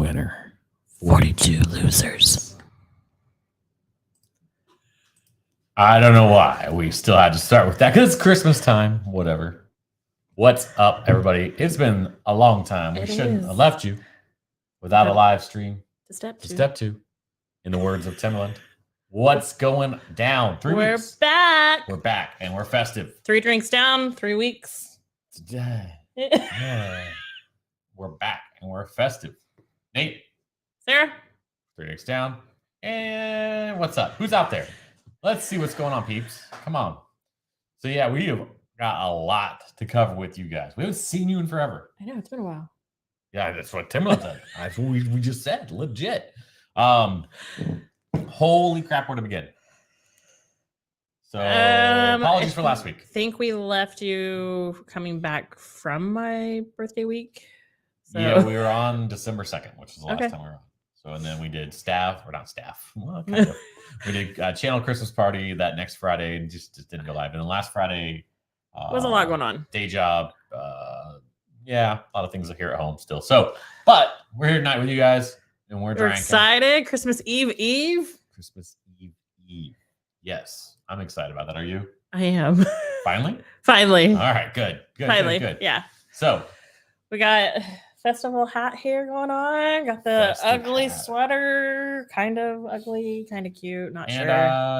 winner, 42 losers. I don't know why we still had to start with that because it's Christmas time. Whatever. What's up, everybody? It's been a long time. We shouldn't have left you without a live stream. To step two. In the words of Timbaland. What's going down? 3 weeks. We're back. We're back and we're festive. 3 drinks down, 3 weeks. Today. We're back and we're festive. Nate. Sarah. 3 drinks down. And what's up? Who's out there? Let's see what's going on, peeps. Come on. So yeah, we have got a lot to cover with you guys. We haven't seen you in forever. I know, it's been a while. Yeah, that's what Timberland said. That's what we just said. Legit. Holy crap, where to begin? So apologies for last week. I think we left you coming back from my birthday week. So. Yeah, we were on December 2nd, which is the last time we were on. So, and then we did well, kind of. We did channel Christmas party that next Friday and just didn't go live. And then last Friday was a lot going on. Day job. Yeah, a lot of things here at home still. So, but we're here tonight with you guys and we're excited. Christmas Eve. Christmas Eve. Yes, I'm excited about that. Are you? I am. Finally? Finally. All right, good. Finally. Good. Yeah. So we got festival hat here going on. Got the ugly sweater. Kind of ugly, kind of cute. Not sure.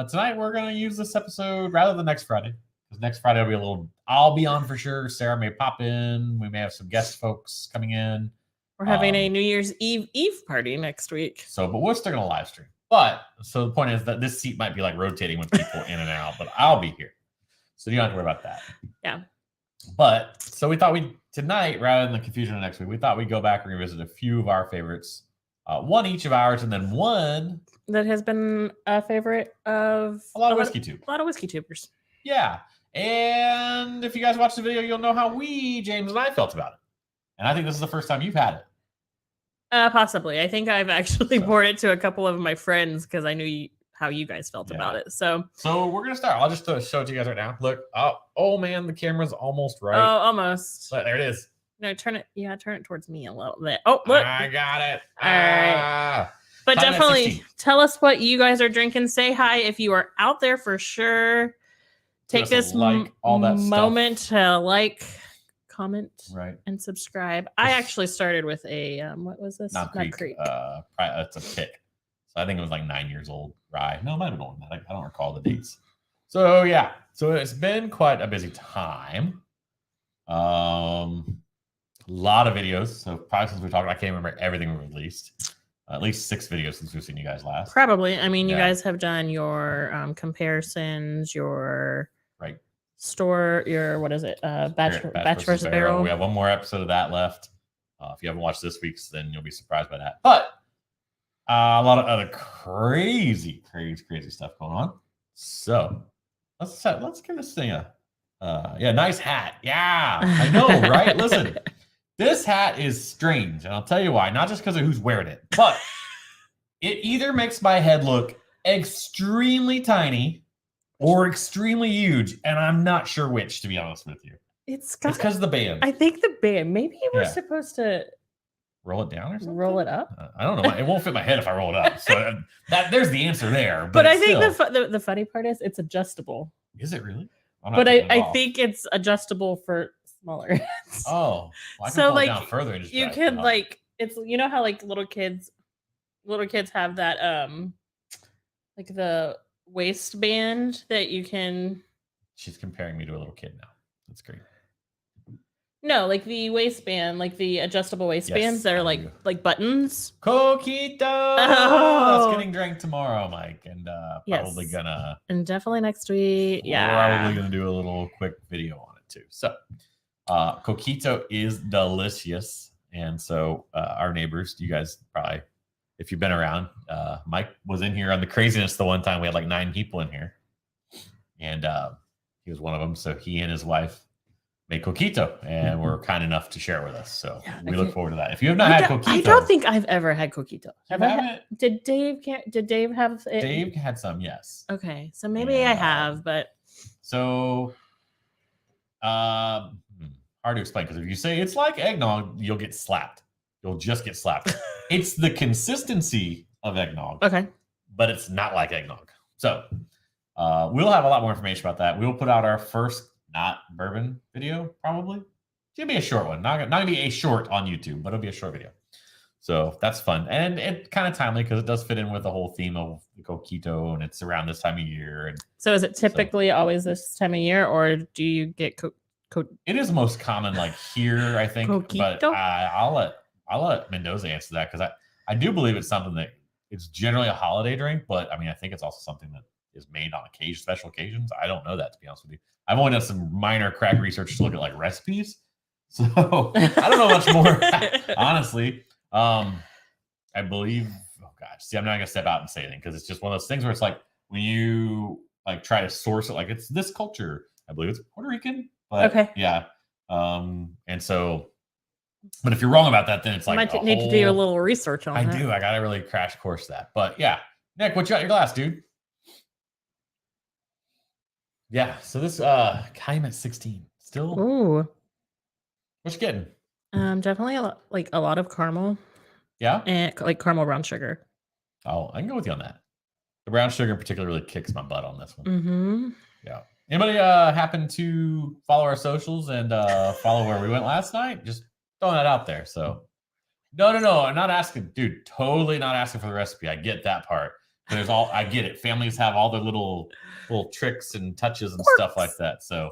Tonight we're going to use this episode rather than next Friday. Because next Friday will be I'll be on for sure. Sarah may pop in. We may have some guest folks coming in. We're having a New Year's Eve party next week. So, but we're still going to live stream. But, so the point is that this seat might be like rotating with people in and out, but I'll be here. So you don't have to worry about that. Yeah. But, so we thought tonight, rather than the confusion of next week, we thought we'd go back and revisit a few of our favorites. One each of ours, and then one that has been a favorite of a lot of whiskey tubers. A lot of whiskey tubers. Yeah. And if you guys watch the video, you'll know how James and I felt about it. And I think this is the first time you've had it. Possibly. I think I've actually poured it to a couple of my friends because I knew how you guys felt about it. So we're going to start. I'll just show it to you guys right now. Look. Oh, man, the camera's almost right. Oh, almost. There it is. No, turn it. Yeah, turn it towards me a little bit. Oh, look. I got it. All right. But definitely tell us what you guys are drinking. Say hi if you are out there for sure. Take this moment to like, comment, and subscribe. I actually started with a what was this? Knob Creek. It's a pick. So I think it was like 9 years old rye. No, it might have been older than that. I don't recall the dates. So yeah. So it's been quite a busy time. A lot of videos. So probably since we talked, I can't remember everything we released. At least 6 videos since we've seen you guys last. Probably. I mean, you guys have done your comparisons, your store, your what is it? Batch versus barrel. We have one more episode of that left. If you haven't watched this week's, then you'll be surprised by that. But a lot of other crazy stuff going on. So let's give this thing a nice hat. Yeah, I know, right? Listen, this hat is strange, and I'll tell you why. Not just because of who's wearing it, but it either makes my head look extremely tiny or extremely huge, and I'm not sure which, to be honest with you. It's because of the band. I think the band. Maybe we're supposed to roll it down or something. Roll it up. I don't know. It won't fit my head if I roll it up. So there's the answer there. But I think the funny part is it's adjustable. Is it really? But I think it's adjustable for smaller heads. Oh, well, I can pull it down further and just you can like it's how like little kids have that like the waistband that you can. She's comparing me to a little kid now. That's great. No, like the waistband, like the adjustable waistbands that are like buttons. Coquito! That's getting drank tomorrow, Mike, and probably gonna. And definitely next week. Yeah. Probably gonna do a little quick video on it too. So, Coquito is delicious, and so our neighbors, you guys probably, if you've been around, Mike was in here on the craziness the one time we had like 9 people in here, and he was one of them. So he and his wife made Coquito, and were kind enough to share it with us. So we look forward to that. If you have not had Coquito, I don't think I've ever had Coquito. Did Dave have it? Dave had some, yes. Okay, so maybe I have, but so hard to explain because if you say it's like eggnog, you'll get slapped. You'll just get slapped. It's the consistency of eggnog. Okay. But it's not like eggnog. So we'll have a lot more information about that. We'll put out our first not bourbon video, probably. It'll be a short one. Not going to be a short on YouTube, but it'll be a short video. So that's fun. And it's kind of timely because it does fit in with the whole theme of the coquito, and it's around this time of year. And so is it typically always this time of year, or do you get it is most common like here, I think. Coquito? But I'll let Mendoza answer that because I do believe it's something that it's generally a holiday drink, but I mean I think it's also something that is made on special occasions. I don't know that, to be honest with you. I've only done some minor crack research to look at like recipes. So I don't know much more, honestly. I believe, oh gosh, see, I'm not gonna step out and say anything because it's just one of those things where it's like when you like try to source it, like it's this culture. I believe it's Puerto Rican, but okay, yeah. And so, but if you're wrong about that, then it's like might need to do a little research on that. I do. I gotta really crash course that. But yeah, Nick, what you got in your glass, dude? Yeah. So this came at 16. Still. Ooh. What you getting? Definitely a lot of caramel. Yeah. And like caramel brown sugar. Oh, I can go with you on that. The brown sugar in particular really kicks my butt on this one. Mm-hmm. Yeah. Anybody happen to follow our socials and follow where we went last night? Just throwing that out there. So no. I'm not asking, dude. Totally not asking for the recipe. I get that part. I get it. Families have all their little tricks and touches and stuff like that. So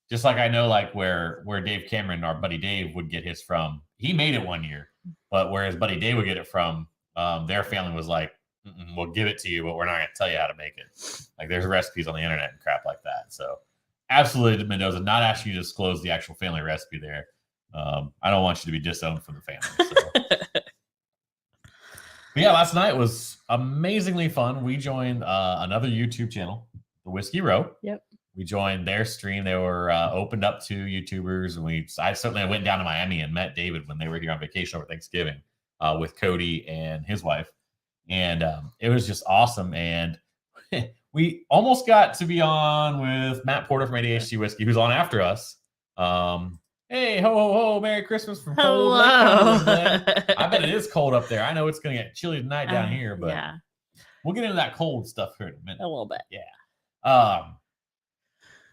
just like I know, like where Dave Cameron, our buddy Dave, would get his from. He made it one year, but where his buddy Dave would get it from, their family was like, we'll give it to you, but we're not going to tell you how to make it. Like there's recipes on the internet and crap like that. So absolutely, Mendoza, not asking you to disclose the actual family recipe there. I don't want you to be disowned from the family. So. But yeah, last night was amazingly fun. We joined another YouTube channel, The Whiskey Row. Yep. We joined their stream. They were opened up to YouTubers, and I certainly went down to Miami and met David when they were here on vacation over Thanksgiving with Cody and his wife, and it was just awesome. And we almost got to be on with Matt Porter from ADHD Whiskey, who's on after us. Hey, ho, ho, ho, Merry Christmas from cold. I bet it is cold up there. I know it's going to get chilly tonight down here, but yeah. We'll get into that cold stuff here in a minute. A little bit. Yeah.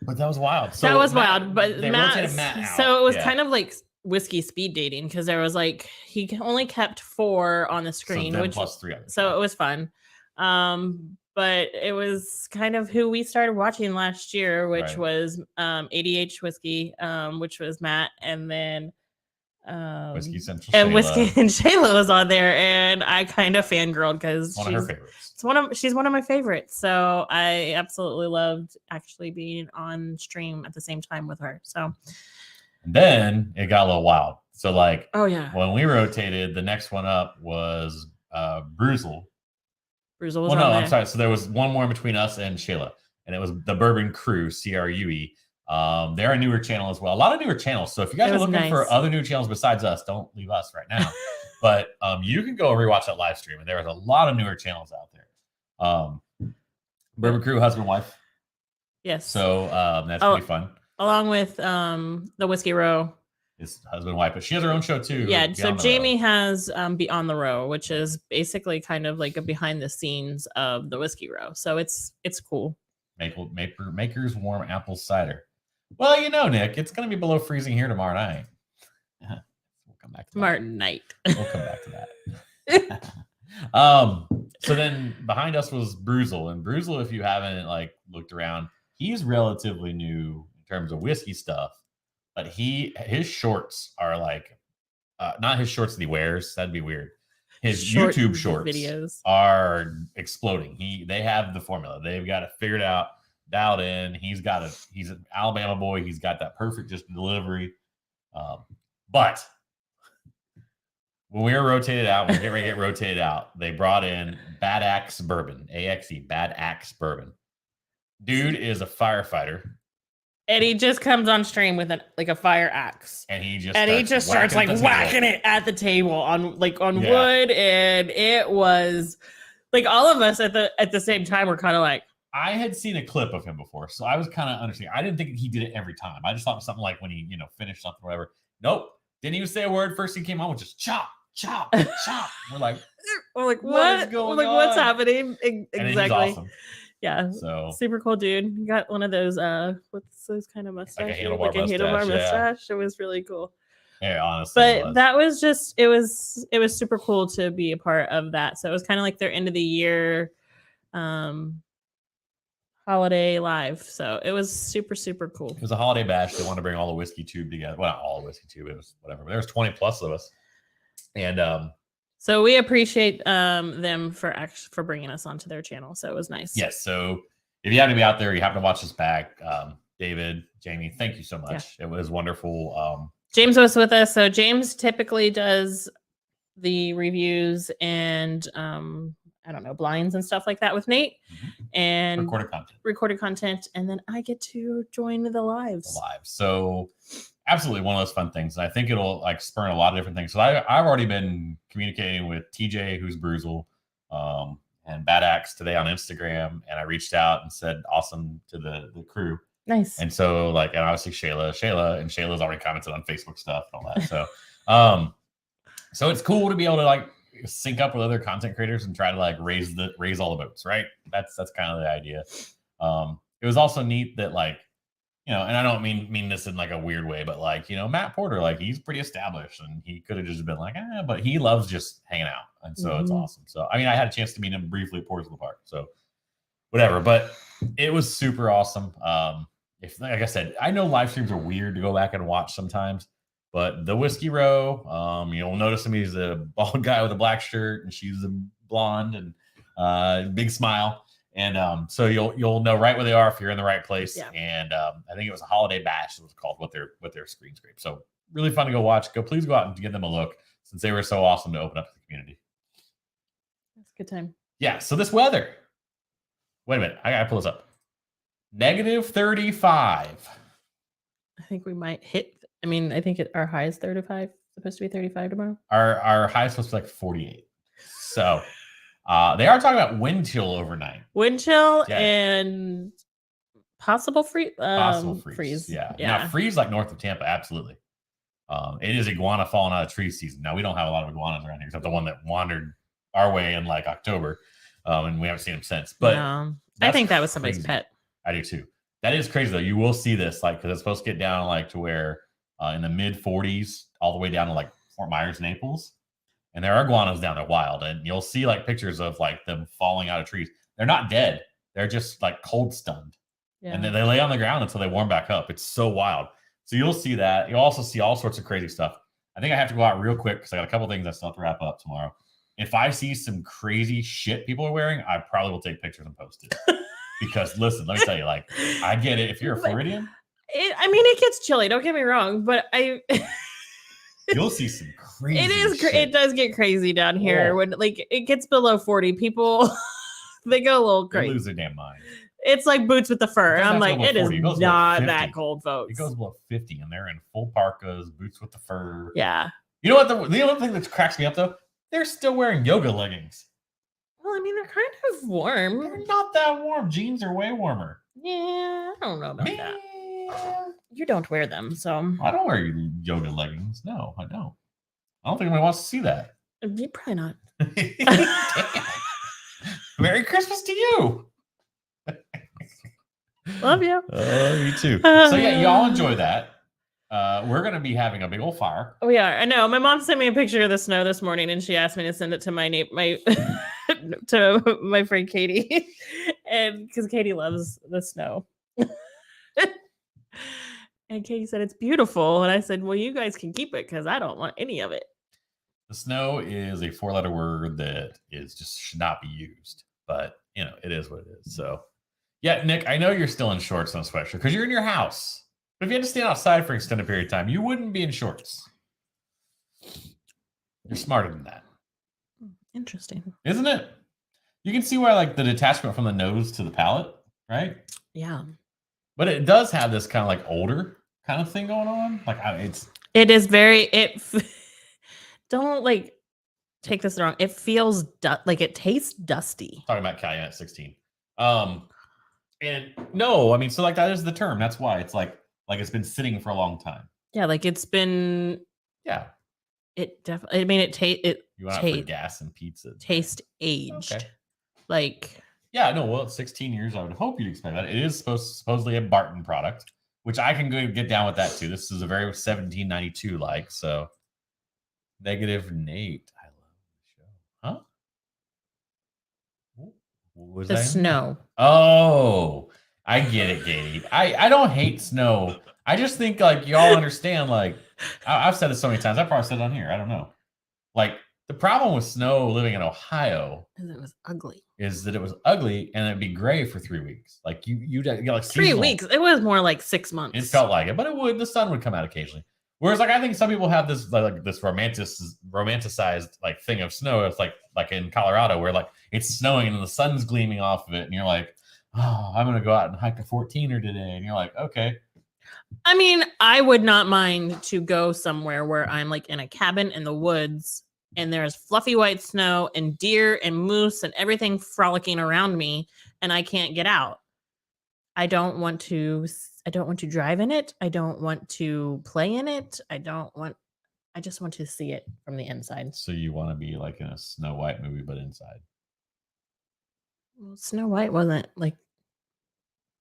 But that was wild. So that was wild. But Matt out. So it was kind of like whiskey speed dating because there was like he only kept 4 on the screen, so which plus 3 others. So it was fun. But it was kind of who we started watching last year, which was ADH Whiskey, which was Matt, and then Whiskey Central and Shayla. Whiskey and Shayla was on there, and I kind of fangirled because one of her favorites. She's one of my favorites. So I absolutely loved actually being on stream at the same time with her. So and then it got a little wild. So like, oh yeah, when we rotated, the next one up was Bruzel. Bruzel was well, no, on there. I'm sorry. So there was one more in between us and Shayla, and it was the Bourbon Crew, CRUE. They're a newer channel as well. A lot of newer channels. So if you guys are looking for other new channels besides us, don't leave us right now. But you can go rewatch that live stream, and there is a lot of newer channels out there. Bourbon Crew, husband, wife. Yes. So that's pretty fun. Along with the Whiskey Row. His husband, wife, but she has her own show too. Yeah. So Jamie has Beyond the Row, which is basically kind of like a behind the scenes of the Whiskey Row. So it's cool. Maker's Warm Apple Cider. Well, you know, Nick, it's going to be below freezing here tomorrow night. We'll come back to tomorrow night. We'll come back to that. So then behind us was Bruzel, and Bruzel, if you haven't like looked around, he's relatively new in terms of whiskey stuff, but his shorts are like not his shorts that he wears. That'd be weird. His YouTube shorts videos are exploding. They have the formula. They've got it figured out, dialed in. He's an Alabama boy. He's got that perfect just delivery. But when we were rotated out, we're getting ready to get rotated out. They brought in Bad Axe Bourbon, AXE, Bad Axe Bourbon. Dude is a firefighter. And he just comes on stream with a fire axe. And he just starts like whacking it at the table on wood. And it was like all of us at the same time were kind of like. I had seen a clip of him before, so I was kind of understanding. I didn't think he did it every time. I just thought it was something like when he, finished something or whatever. Nope. Didn't even say a word. First he came on with just chop, chop, chop. We're like, what is going on? What's happening? And Exactly. he's awesome. Yeah. So super cool dude. He got one of those what's those kind of mustaches? Like a handlebar mustache. It was really cool. Yeah, honestly. But that was just it was super cool to be a part of that. So it was kind of like their end of the year holiday live. So it was super, super cool. It was a holiday bash. They wanted to bring all the Whiskey Tube together. Well, not all the Whiskey Tube, it was whatever. But there was 20 plus of us. And so we appreciate them for bringing us onto their channel. So it was nice. Yes. So if you happen to be out there, you happen to watch this back, David, Jamie, thank you so much. Yeah. It was wonderful. James was with us. So James typically does the reviews and I don't know, blinds and stuff like that with Nate, and recorded content. And then I get to join the lives. So absolutely one of those fun things. And I think it'll like spur a lot of different things. So I've already been communicating with TJ, who's Bruzel, and Bad Axe today on Instagram. And I reached out and said, awesome to the crew. Nice. And so like, and obviously Shayla's already commented on Facebook stuff and all that. So, so it's cool to be able to like sync up with other content creators and try to like raise all the boats, right? That's kind of the idea. It was also neat that like, you know, and I don't mean this in like a weird way, but like, you know, Matt Porter, like he's pretty established and he could have just been like, but he loves just hanging out. And so it's awesome. So, I mean, I had a chance to meet him briefly at Porters of the Park. So whatever, but it was super awesome. If, like I said, I know live streams are weird to go back and watch sometimes, but the Whiskey Row, you'll notice him. He's a bald guy with a black shirt and she's a blonde and big smile. And so you'll know right where they are if you're in the right place. Yeah. And I think it was a holiday bash. It was called with their screen scrape. So really fun to go watch. Please go out and give them a look since they were so awesome to open up to the community. That's a good time. Yeah. So this weather. Wait a minute. I gotta pull this up. -35. I think we might hit. I mean, I think our high is 35. Supposed to be 35 tomorrow. Our high is supposed to be like 48. So. They are talking about wind chill overnight. Wind chill and possible freeze. Possible freeze. Yeah. Now freeze like north of Tampa, absolutely. It is iguana falling out of tree season. Now we don't have a lot of iguanas around here, except the one that wandered our way in like October, and we haven't seen him since. But I think that was somebody's pet. I do too. That is crazy though. You will see this like because it's supposed to get down like to where in the mid 40s, all the way down to like Fort Myers, Naples. And there are iguanas down there wild, and you'll see like pictures of like them falling out of trees. They're not dead; they're just like cold stunned, and then they lay on the ground until they warm back up. It's so wild. So you'll see that. You'll also see all sorts of crazy stuff. I think I have to go out real quick because I got a couple things I still have to wrap up tomorrow. If I see some crazy shit people are wearing, I probably will take pictures and post it. Because listen, let me tell you, like I get it. If you're a Floridian, it gets chilly. Don't get me wrong, but you'll see some crazy. It does get crazy down here when like it gets below 40. People they go a little crazy. They lose their damn mind. It's like boots with the fur. And I'm like, it is not that cold, folks. It goes below 50, and they're in full parkas, boots with the fur. Yeah. You know what? The other thing that cracks me up though, they're still wearing yoga leggings. Well, I mean, they're kind of warm. They're not that warm. Jeans are way warmer. Yeah, I don't know about that. You don't wear them, so I don't wear yoga leggings. No, I don't. I don't think anybody wants to see that. You probably not. Merry Christmas to you. Love you. You too. So yeah, y'all enjoy that. We're gonna be having a big old fire. We are. I know. My mom sent me a picture of the snow this morning, and she asked me to send it to my to my friend Katie, and because Katie loves the snow. And Katie said, it's beautiful. And I said, well, you guys can keep it because I don't want any of it. The snow is a 4-letter word that is just should not be used. But, you know, it is what it is. So, yeah, Nick, I know you're still in shorts and a sweatshirt because you're in your house. But if you had to stand outside for an extended period of time, you wouldn't be in shorts. You're smarter than that. Interesting. Isn't it? You can see why, like, the detachment from the nose to the palate, right? Yeah. But it does have this kind of like older kind of thing going on. Like it is very, don't like take this wrong. It feels like it tastes dusty. Talking about Calumet 16. And no, I mean, so like that is the term. That's why it's like it's been sitting for a long time. Yeah. Like it's been. Yeah. It definitely. I mean, You want to put gas and pizza. Taste aged. Okay. Like. Yeah, no. Well, it's 16 years. I would hope you'd expect that. It is supposedly a Barton product, which I can go get down with that too. This is a very 1792 like. So, negative Nate. I love the show. Huh? What was the snow. Oh, I get it, Gabe. I don't hate snow. I just think like y'all understand. Like I've said it so many times. I probably said it on here. I don't know. Like the problem with snow living in Ohio is it was ugly. Is that it was ugly and it'd be gray for 3 weeks. Like you like 3 weeks. It was more like 6 months. It felt like it, but the sun would come out occasionally. Whereas like I think some people have this like this romanticized like thing of snow. It's like in Colorado where like it's snowing and the sun's gleaming off of it, and you're like, oh, I'm gonna go out and hike a 14er today, and you're like, okay. I mean, I would not mind to go somewhere where I'm like in a cabin in the woods and there's fluffy white snow and deer and moose and everything frolicking around me and I can't get out. I don't want to drive in it. I don't want to play in it. I just want to see it from the inside. So you want to be like in a Snow White movie, but inside. Well, Snow White wasn't like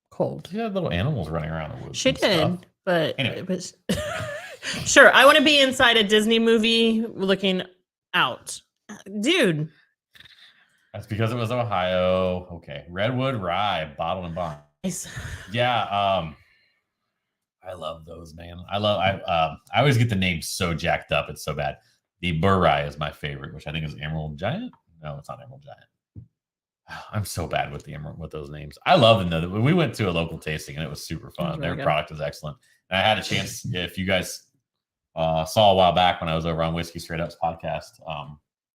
cold. She had little animals running around the woods. She did, but anyway. It was sure. I want to be inside a Disney movie looking out. Dude. That's because it was Ohio. Okay. Redwood Rye, bottled and bond. Nice. Yeah. I love those, man. I always get the names so jacked up. It's so bad. The Burr Rye is my favorite, which I think is Emerald Giant. No, it's not Emerald Giant. I'm so bad with those names. I love them though. We went to a local tasting and it was super fun. Their product is excellent. And I had a chance, if you guys saw a while back when I was over on Whiskey Straight Up's podcast,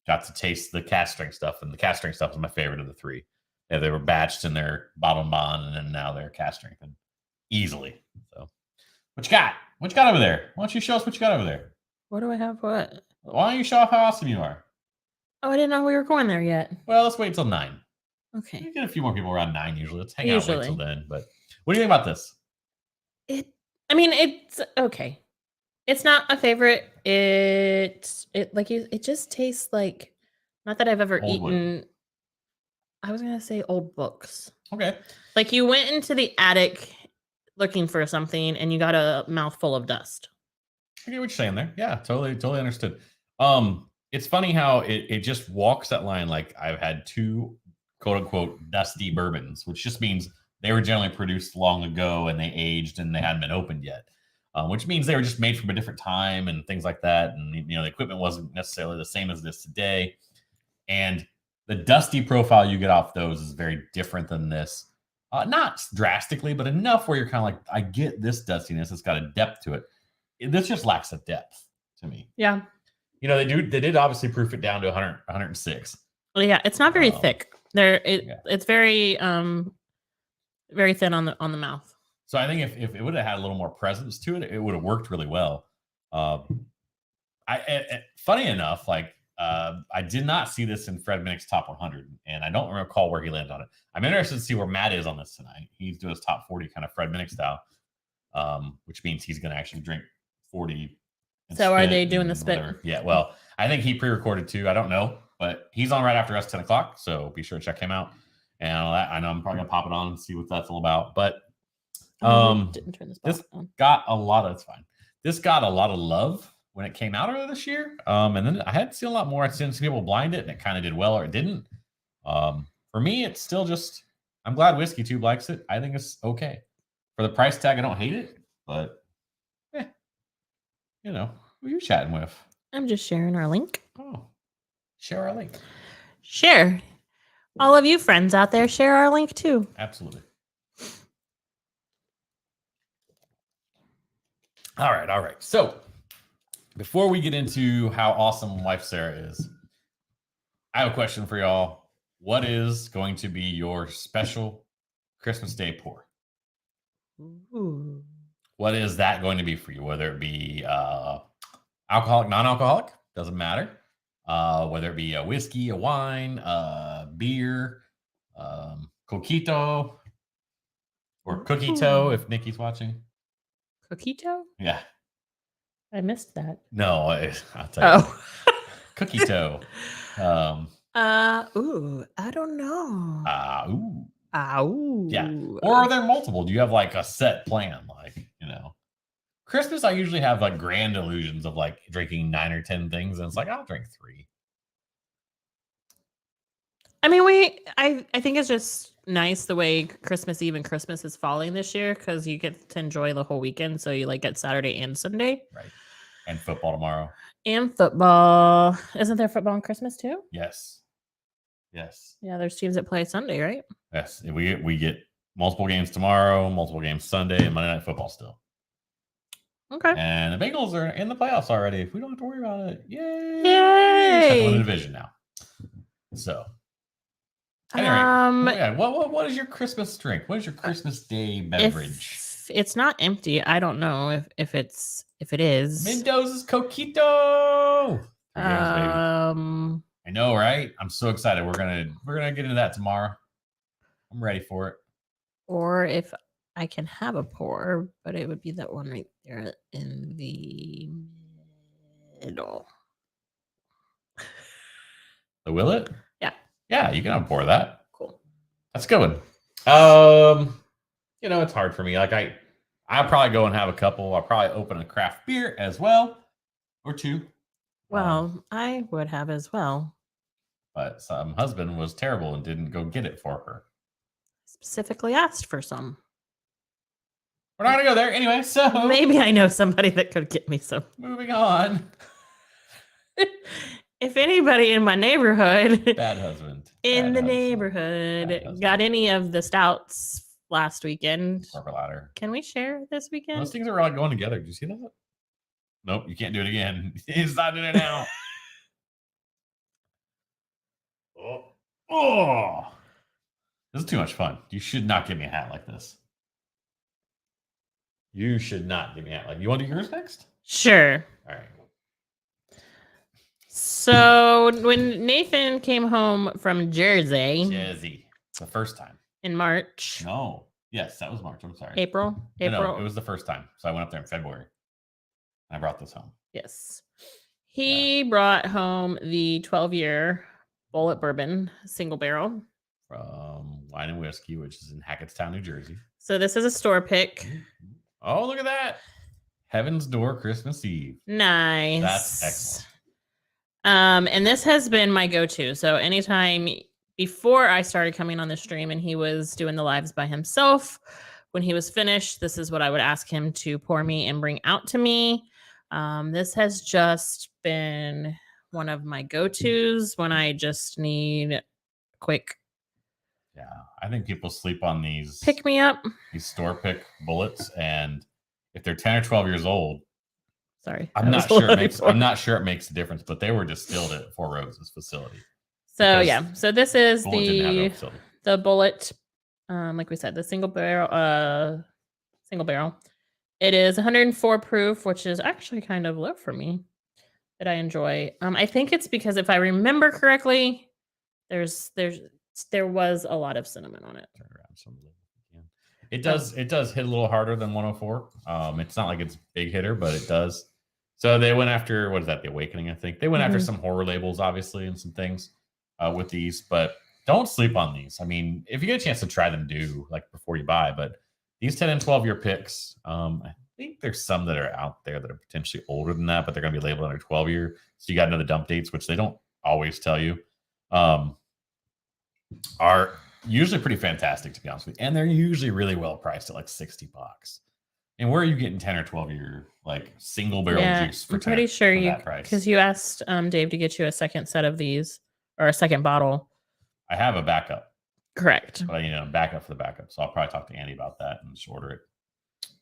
got to taste the cast strength stuff, and the cast strength stuff was my favorite of the three. Yeah, they were batched in their bottle and bond, and then now they're cast strength easily. So, what you got? What you got over there? Why don't you show us what you got over there? What do I have? What? Why don't you show off how awesome you are? Oh, I didn't know we were going there yet. Well, let's wait till 9. Okay. We get a few more people around 9 usually. Let's hang out wait till then. But what do you think about this? It's okay. It's not a favorite. It just tastes like, not that I've ever eaten. Wood. I was gonna say old books. Okay. Like you went into the attic looking for something and you got a mouthful of dust. I get what you're saying there. Yeah, totally understood. It's funny how it just walks that line. Like I've had 2 quote unquote dusty bourbons, which just means they were generally produced long ago and they aged and they hadn't been opened yet. Which means they were just made from a different time and things like that. And, the equipment wasn't necessarily the same as this today. And the dusty profile you get off those is very different than this. Not drastically, but enough where you're kind of like, I get this dustiness. It's got a depth to it. This just lacks a depth to me. Yeah. They did obviously proof it down to 100, 106. Well, yeah, it's not very thick. It's very, very thin on the mouth. So I think if it would have had a little more presence to it, it would have worked really well. Funny enough, I did not see this in Fred Minnick's top 100, and I don't recall where he landed on it. I'm interested to see where Matt is on this tonight. He's doing his top 40 kind of Fred Minnick style, which means he's going to actually drink 40. So are they doing the spit? Whatever. Yeah, well, I think he pre-recorded too. I don't know, but he's on right after us 10 o'clock, so be sure to check him out. And I know I'm probably going to pop it on and see what that's all about, but didn't turn this got a lot of This got a lot of love when it came out earlier this year. And then I had seen a lot more. I'd seen some people blind it and it kind of did well or it didn't. For me, it's still just, I'm glad Whiskey Tube likes it. I think it's okay. For the price tag, I don't hate it, but who are you chatting with? I'm just sharing our link. Oh, share our link. Share. All of you friends out there, share our link too. Absolutely. All right. So before we get into how awesome wife Sarah is, I have a question for y'all. What is going to be your special Christmas Day pour? Ooh. What is that going to be for you? Whether it be alcoholic, non-alcoholic, doesn't matter. Whether it be a whiskey, a wine, beer, coquito, or cookito if Nikki's watching. Coquito? Yeah. I missed that. No, I'll tell you. Cookie dough. Ooh, I don't know. Ooh. Ooh. Yeah. Or are there multiple? Do you have like a set plan? Like, Christmas, I usually have like grand illusions of like drinking 9 or 10 things, and it's like I'll drink 3. I mean, I think it's just nice the way Christmas Eve and Christmas is falling this year because you get to enjoy the whole weekend. So you like get Saturday and Sunday. Right. And football tomorrow. And football. Isn't there football on Christmas too? Yes. Yes. Yeah, there's teams that play Sunday, right? Yes. We get multiple games tomorrow, multiple games Sunday, and Monday Night Football still. Okay. And the Bengals are in the playoffs already. We don't have to worry about it. Yay! Yay! Just have to win the division now. So. Anyway, what is your Christmas drink? What is your Christmas Day beverage? If it's not empty, I don't know if it is. Mendoza's Coquito. I know, right? I'm so excited. We're gonna get into that tomorrow. I'm ready for it. Or if I can have a pour, but it would be that one right there in the middle. The Willet? Yeah. Yeah, you can have a pour of that. Cool. That's a good one. It's hard for me. Like I'll probably go and have a couple. I'll probably open a craft beer as well. Or 2. Well, I would have as well. But some husband was terrible and didn't go get it for her. Specifically asked for some. We're not going to go there anyway, so... Maybe I know somebody that could get me some. Moving on. If anybody in my neighborhood... Bad husband. In the neighborhood got any of the stouts last weekend. Corporate ladder. Can we share this weekend? Those things are all going together. Did you see that? Nope, you can't do it again. He's not doing it now. Oh. This is too much fun. You should not give me a hat like this. You should not give me a hat like this. You want to do yours next? Sure. All right. So when Nathan came home from Jersey, the first time in March. No, yes, that was March. I'm sorry, April. No, it was the first time. So I went up there in February. And I brought this home. Yes, he brought home the 12-year Bullet Bourbon single barrel from Wine and Whiskey, which is in Hackettstown, New Jersey. So this is a store pick. Oh, look at that! Heaven's Door Christmas Eve. Nice. That's excellent. And this has been my go-to. So anytime before I started coming on the stream and he was doing the lives by himself, when he was finished, this is what I would ask him to pour me and bring out to me. This has just been one of my go-tos when I just need quick. Yeah, I think people sleep on these. Pick me up. These store pick bullets, and if they're 10 or 12 years old, sorry, I'm not sure it makes a difference, but they were distilled at Four Roses facility. So yeah, so this is the Bullet, like we said, the single barrel. It is 104 proof, which is actually kind of low for me, that I enjoy. I think it's because if I remember correctly, there was a lot of cinnamon on it. Turn around some. It does hit a little harder than 104. It's not like it's a big hitter, but it does. So they went after, what is that, The Awakening, I think. They went after some horror labels, obviously, and some things with these, but don't sleep on these. I mean, if you get a chance to try them, do, like, before you buy, but these 10 and 12-year picks, I think there's some that are out there that are potentially older than that, but they're going to be labeled under 12-year, so you got to know the dump dates, which they don't always tell you, are usually pretty fantastic, to be honest with you, and they're usually really well priced at like $60. And where are you getting 10 or 12-year like single barrel juice for? I'm pretty sure you, because you asked Dave to get you a second set of these or a second bottle. I have a backup. Correct. But backup for the backup. So I'll probably talk to Andy about that and just order it.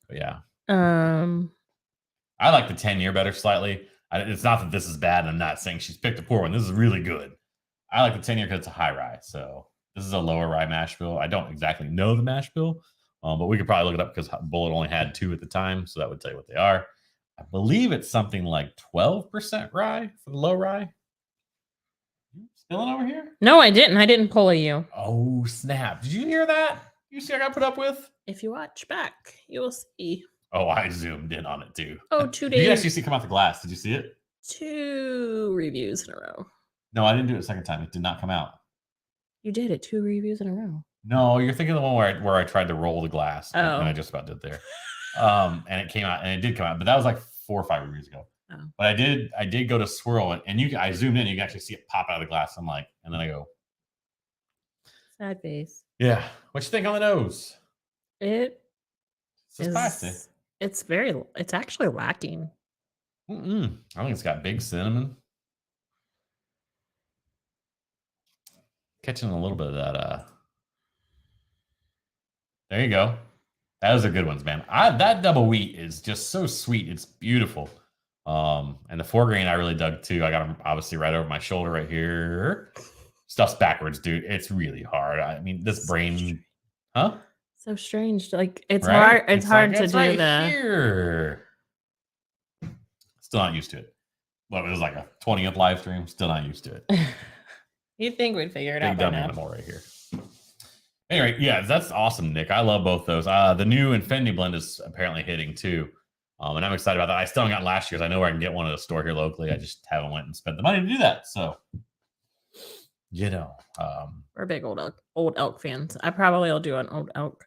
But yeah. I like the 10-year better slightly. It's not that this is bad. I'm not saying she's picked a poor one. This is really good. I like the 10-year because it's a high rye. So this is a lower rye mash bill. I don't exactly know the mash bill, but we could probably look it up because Bullet only had 2 at the time. So that would tell you what they are. I believe it's something like 12% rye for the low rye. Spilling over here? No, I didn't. I didn't pull you. Oh, snap. Did you hear that? You see I got put up with? If you watch back, you will see. Oh, I zoomed in on it too. Oh, 2 days. You actually see it come out the glass. Did you see it? 2 reviews in a row. No, I didn't do it a second time. It did not come out. You did it 2 reviews in a row. No, you're thinking of the one where I tried to roll the glass. Oh. And I just about did there. And it came out, and it did come out, but that was like 4 or 5 reviews ago. Oh. But I did go to swirl it, and I zoomed in, you can actually see it pop out of the glass. I'm like, and then I go, sad face. Yeah. What you think on the nose? It's spicy. It's actually lacking. I think it's got big cinnamon. Catching a little bit of that. There you go. Those are good ones, man. That double wheat is just so sweet. It's beautiful. And the 4 grain I really dug too. I got them obviously right over my shoulder right here. Stuff's backwards, dude. It's really hard. I mean, this brain, huh? So strange. Like it's right? hard. It's hard like, to it's do right that. Here. Still not used to it. Well, it was like a 20th live stream. Still not used to it. You'd think we'd figure it Big out by dumb now. animal right here. Anyway, yeah, that's awesome, Nick. I love both those. The new Infinity Blend is apparently hitting too. And I'm excited about that. I still haven't gotten last year's. I know where I can get one at a store here locally. I just haven't went and spent the money to do that. So, we're big old elk fans. I probably will do an old elk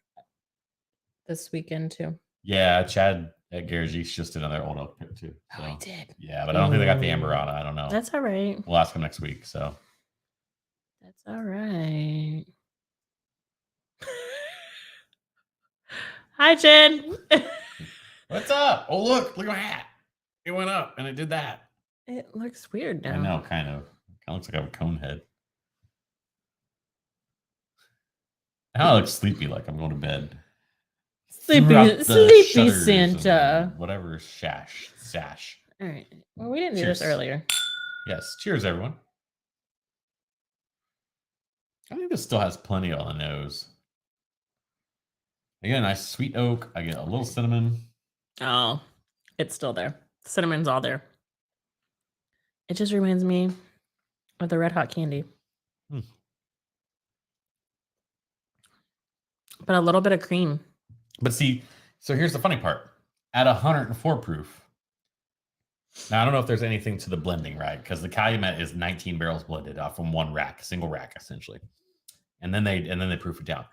this weekend too. Yeah, Chad at Garage just did another old elk pick too. So. Oh, I did. Yeah, but I don't think they got the amber on it. I don't know. That's all right. We'll ask them next week. So that's all right. Hi, Jen. What's up? Oh, look at my hat. It went up and it did that. It looks weird now. I know, kind of. Kind of looks like I have a cone head. Now I look sleepy, like I'm going to bed. Sleepy Santa. Whatever, sash. All right. Well, we didn't do this earlier. Yes. Cheers, everyone. I think this still has plenty on the nose. I get a nice sweet oak. I get a little cinnamon. Oh, it's still there. The cinnamon's all there. It just reminds me of the Red Hot candy. But a little bit of cream. But see, so here's the funny part. At 104 proof. Now, I don't know if there's anything to the blending, right? Because the Calumet is 19 barrels blended off from one rack, single rack, essentially. And then they proof it down.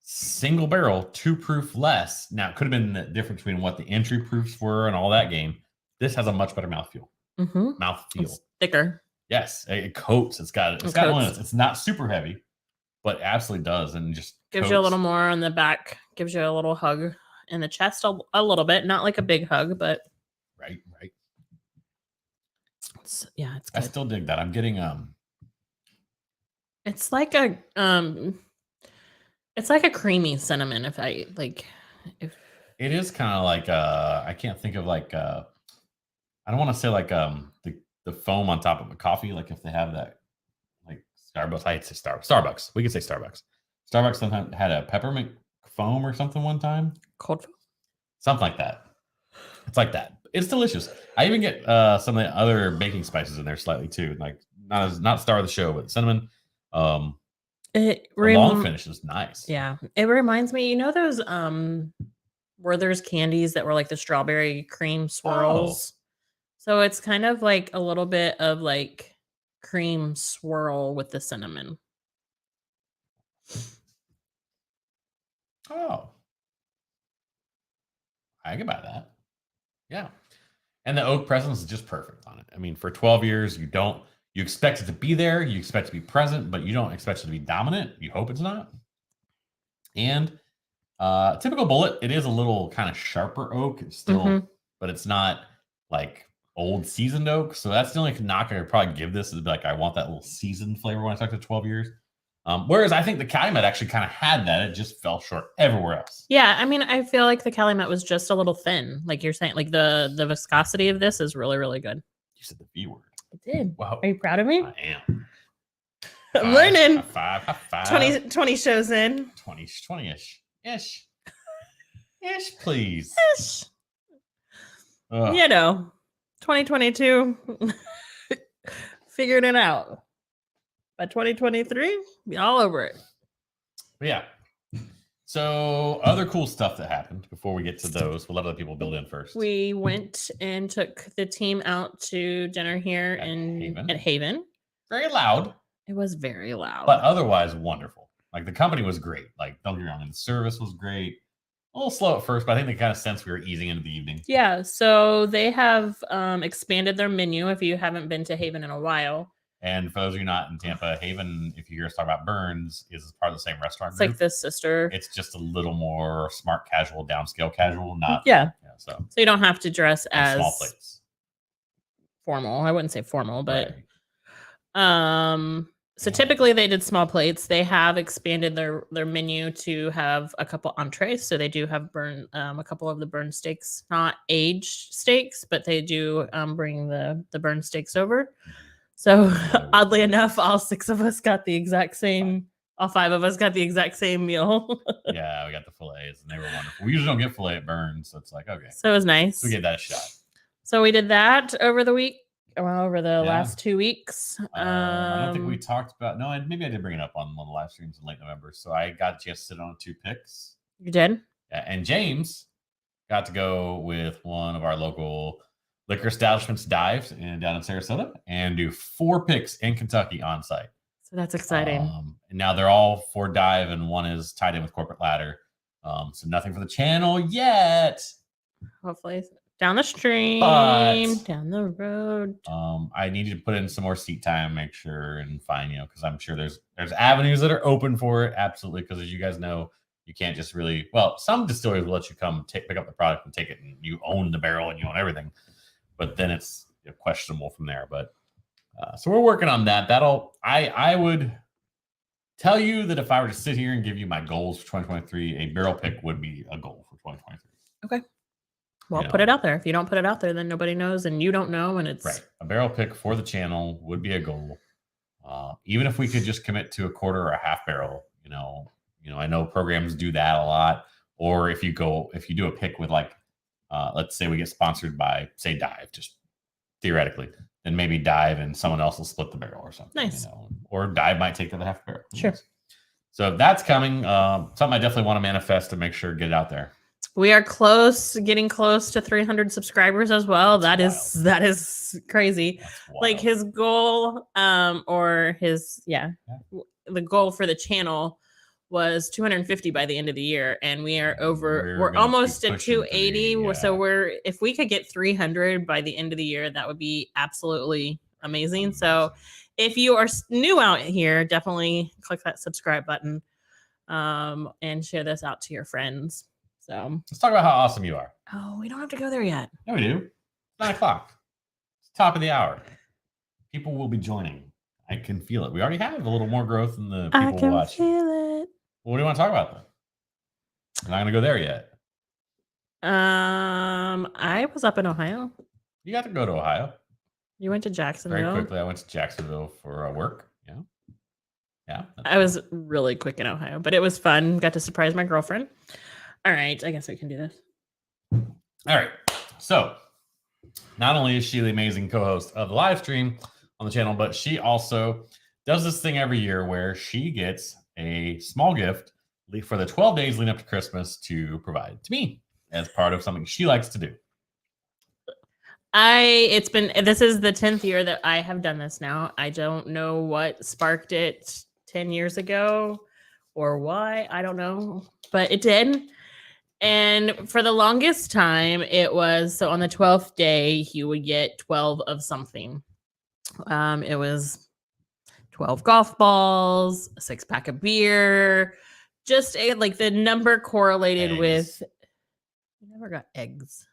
Single barrel, 2 proof less. Now, it could have been the difference between what the entry proofs were and all that game. This has a much better mouthfeel. Mouthfeel. It's thicker. Yes, it coats. It's got limits. It's not super heavy, but absolutely does, and just gives you a little more on the back. Gives you a little hug in the chest, a little bit, not like a big hug, but right. It's good. I still dig that. I'm getting It's like a creamy cinnamon. If it is kind of like I can't think of like I don't want to say like the foam on top of a coffee, like if they have that like Starbucks. I hate to say Starbucks. We could say Starbucks. Starbucks sometimes had a peppermint foam or something one time. Cold foam. Something like that. It's like that. It's delicious. I even get some of the other baking spices in there slightly too. Like not star of the show, but cinnamon. The long finish is nice. Yeah. It reminds me, those Werther's candies that were like the strawberry cream swirls. So it's kind of like a little bit of like cream swirl with the cinnamon. Oh. I can buy that. Yeah. And the oak presence is just perfect on it. I mean, for 12 years, you expect it to be there, you expect it to be present, but you don't expect it to be dominant. You hope it's not. And typical bullet, it is a little kind of sharper oak. It's still, but it's not like old seasoned oak. So that's the only knock I could probably give this is like, I want that little seasoned flavor when I talk to 12 years. Whereas I think the Calumet actually kind of had that. It just fell short everywhere else. Yeah. I mean, I feel like the Calumet was just a little thin. Like you're saying, like the viscosity of this is really, really good. You said the V word. I did. Wow. Are you proud of me? I am. I'm learning. High five. 20 shows in. 20-ish. Ish, please. Ish. 2022. Figured it out. By 2023, be all over it. Yeah. So other cool stuff that happened before we get to those, we'll let other people build in first. We went and took the team out to dinner here at Haven. Very loud. It was very loud. But otherwise wonderful. Like the company was great. Like don't get me wrong, and the service was great. A little slow at first, but I think they kind of sensed we were easing into the evening. Yeah, so they have expanded their menu if you haven't been to Haven in a while. And for those of you not in Tampa, Haven, if you hear us talk about Burns, is part of the same restaurant It's group. like this sister. It's just a little more smart casual, downscale casual, not so you don't have to dress as small plates. Formal. I wouldn't say formal, but so typically they did small plates. They have expanded their menu to have a couple entrees. So they do have a couple of the burn steaks, not aged steaks, but they do bring the burn steaks over. So oddly enough, all 6 of us got the exact same. All 5 of us got the exact same meal. Yeah, we got the fillets, and they were wonderful. We usually don't get fillet at Burns, so it's like okay. So it was nice. So we gave that a shot. So we did that over the week. Well, over the last 2 weeks. I don't think we talked about. No, maybe I did bring it up on one of the live streams in late November. So I got a chance to sit on 2 picks. You did? Yeah, and James got to go with one of our local liquor establishments dives down in Sarasota and do 4 picks in Kentucky on site. So that's exciting. And now they're all for dive, and one is tied in with Corporate Ladder. So nothing for the channel yet. Hopefully down the stream, down the road. I needed to put in some more seat time, make sure and find, because I'm sure there's avenues that are open for it. Absolutely. Because as you guys know, you can't just really, some distilleries will let you come pick up the product and take it, and you own the barrel and you own everything. But then it's questionable from there. But so we're working on that. I would tell you that if I were to sit here and give you my goals for 2023, a barrel pick would be a goal for 2023. Okay. Well, put it out there. If you don't put it out there, then nobody knows, and you don't know, and it's right. A barrel pick for the channel would be a goal. Even if we could just commit to a quarter or a half barrel, I know programs do that a lot. Or if you do a pick with let's say we get sponsored by, say, Dive, just theoretically, then maybe Dive and someone else will split the barrel or something. Nice. Or Dive might take the half barrel. Sure. So that's coming. Something I definitely want to manifest to make sure get it out there. We are getting close to 300 subscribers as well. That is crazy. Like his goal, the goal for the channel was 250 by the end of the year, and we are over. We're almost at 280. So if we could get 300 by the end of the year, that would be absolutely amazing. So if you are new out here, definitely click that subscribe button, and share this out to your friends. So let's talk about how awesome you are. Oh, we don't have to go there yet. No, we do. 9 o'clock. It's top of the hour. People will be joining. I can feel it. We already have a little more growth in the people watching. I can feel it. Well, what do you want to talk about then? I'm not going to go there yet. I was up in Ohio. You got to go to Ohio. You went to Jacksonville. Very quickly, I went to Jacksonville for work. Yeah. Yeah. I was really quick in Ohio, but it was fun. Got to surprise my girlfriend. All right. I guess we can do this. All right. So not only is she the amazing co-host of the live stream on the channel, but she also does this thing every year where she gets a small gift for the 12 days leading up to Christmas to provide to me as part of something she likes to do. This is the 10th year that I have done this now. I don't know what sparked it 10 years ago or why. I don't know, but it did. And for the longest time, it was, so on the 12th day, you would get 12 of something. It was 12 golf balls, a 6-pack of beer, just like the number correlated with, I never got eggs.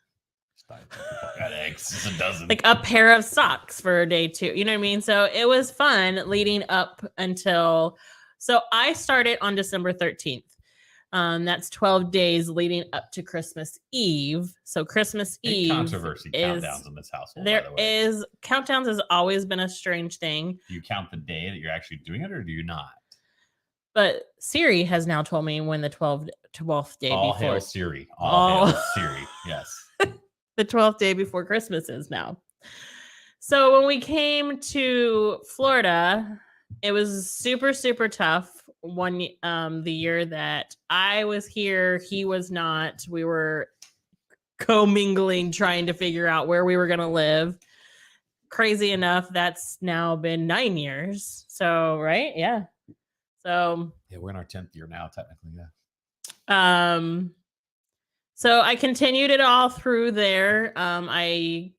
Got eggs, it's a dozen. Like a pair of socks for day 2. You know what I mean? So it was fun leading up until, so I started on December 13th. That's 12 days leading up to Christmas Eve. So Christmas Eve controversy countdowns in this household. Countdowns has always been a strange thing. Do you count the day that you're actually doing it, or do you not? But Siri has now told me when the 12th day all before. Hail Siri. All hail Siri. Yes. The 12th day before Christmas is now. So when we came to Florida, it was super, super tough the year that I was here, he was not. We were commingling, trying to figure out where we were going to live. Crazy enough, that's now been 9 years. So, right? Yeah. So, yeah, we're in our 10th year now, technically. Yeah. So I continued it all through there. I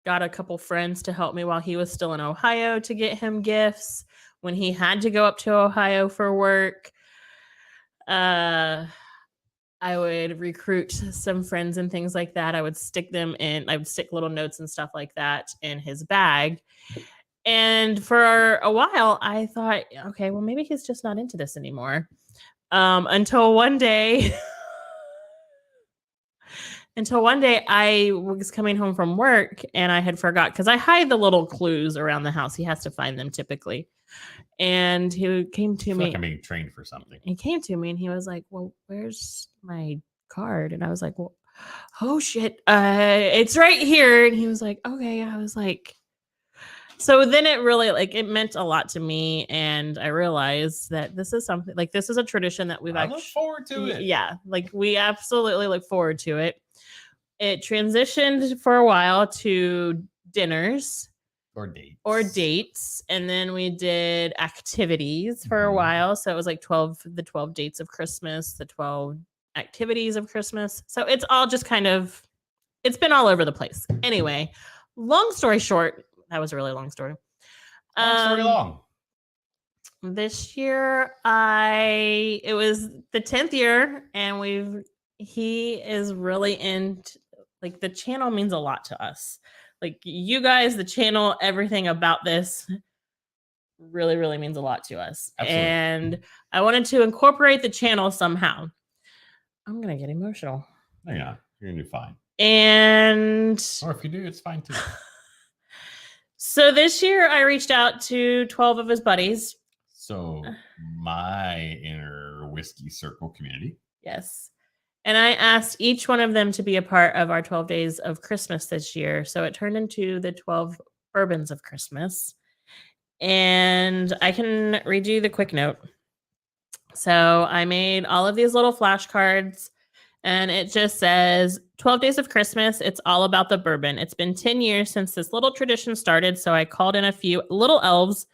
got a couple friends to help me while he was still in Ohio to get him gifts when he had to go up to Ohio for work. I would recruit some friends and things like that. I would stick little notes and stuff like that in his bag. And for a while, I thought, okay, well, maybe he's just not into this anymore. Until one day I was coming home from work and I had forgot, because I hide the little clues around the house. He has to find them typically. And he came to me. Like I'm being trained for something. He came to me and he was like, well, where's my card? And I was like, well, oh shit, it's right here. And he was like, okay. I was like, so then it really, like, it meant a lot to me. And I realized that this is something, like, this is a tradition that we've look forward to it. Yeah. Like, we absolutely look forward to it. It transitioned for a while to dinners. Or dates. And then we did activities for a while. So it was like the 12 dates of Christmas, the 12 activities of Christmas. So it's all just it's been all over the place. Anyway, long story short, that was a really long story. Long. This year, it was the 10th year, and he is really into, like, the channel means a lot to us. Like, you guys, the channel, everything about this really, really means a lot to us. Absolutely. And I wanted to incorporate the channel somehow. I'm going to get emotional. No, you're not. You're going to do fine. Or if you do, it's fine too. So this year I reached out to 12 of his buddies. So my inner whiskey circle community. Yes. And I asked each one of them to be a part of our 12 days of Christmas this year. So it turned into the 12 bourbons of Christmas. And I can read you the quick note. So I made all of these little flashcards, and it just says 12 days of Christmas. It's all about the bourbon. It's been 10 years since this little tradition started. So I called in a few little elves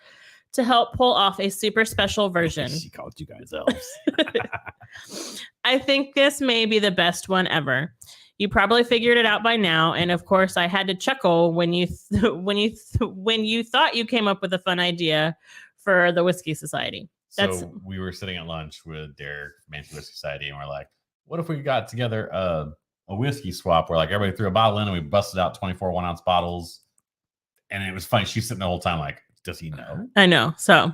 to help pull off a super special version. She called you guys elves. I think this may be the best one ever. You probably figured it out by now, and of course, I had to chuckle when you thought you came up with a fun idea for the Whiskey Society. So we were sitting at lunch with Derek from Mansion Whiskey Society, and we're like, "What if we got together a whiskey swap where, like, everybody threw a bottle in and we busted out 24 1-ounce bottles?" And it was funny. She's sitting the whole time like, does he know? I know. So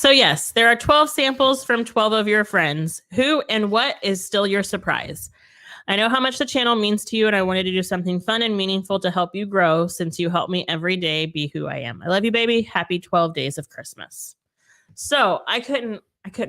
yes, there are 12 samples from 12 of your friends. Who and what is still your surprise? I know how much the channel means to you, and I wanted to do something fun and meaningful to help you grow, since you help me every day be who I am. I love you, baby. Happy 12 days of Christmas. So I couldn't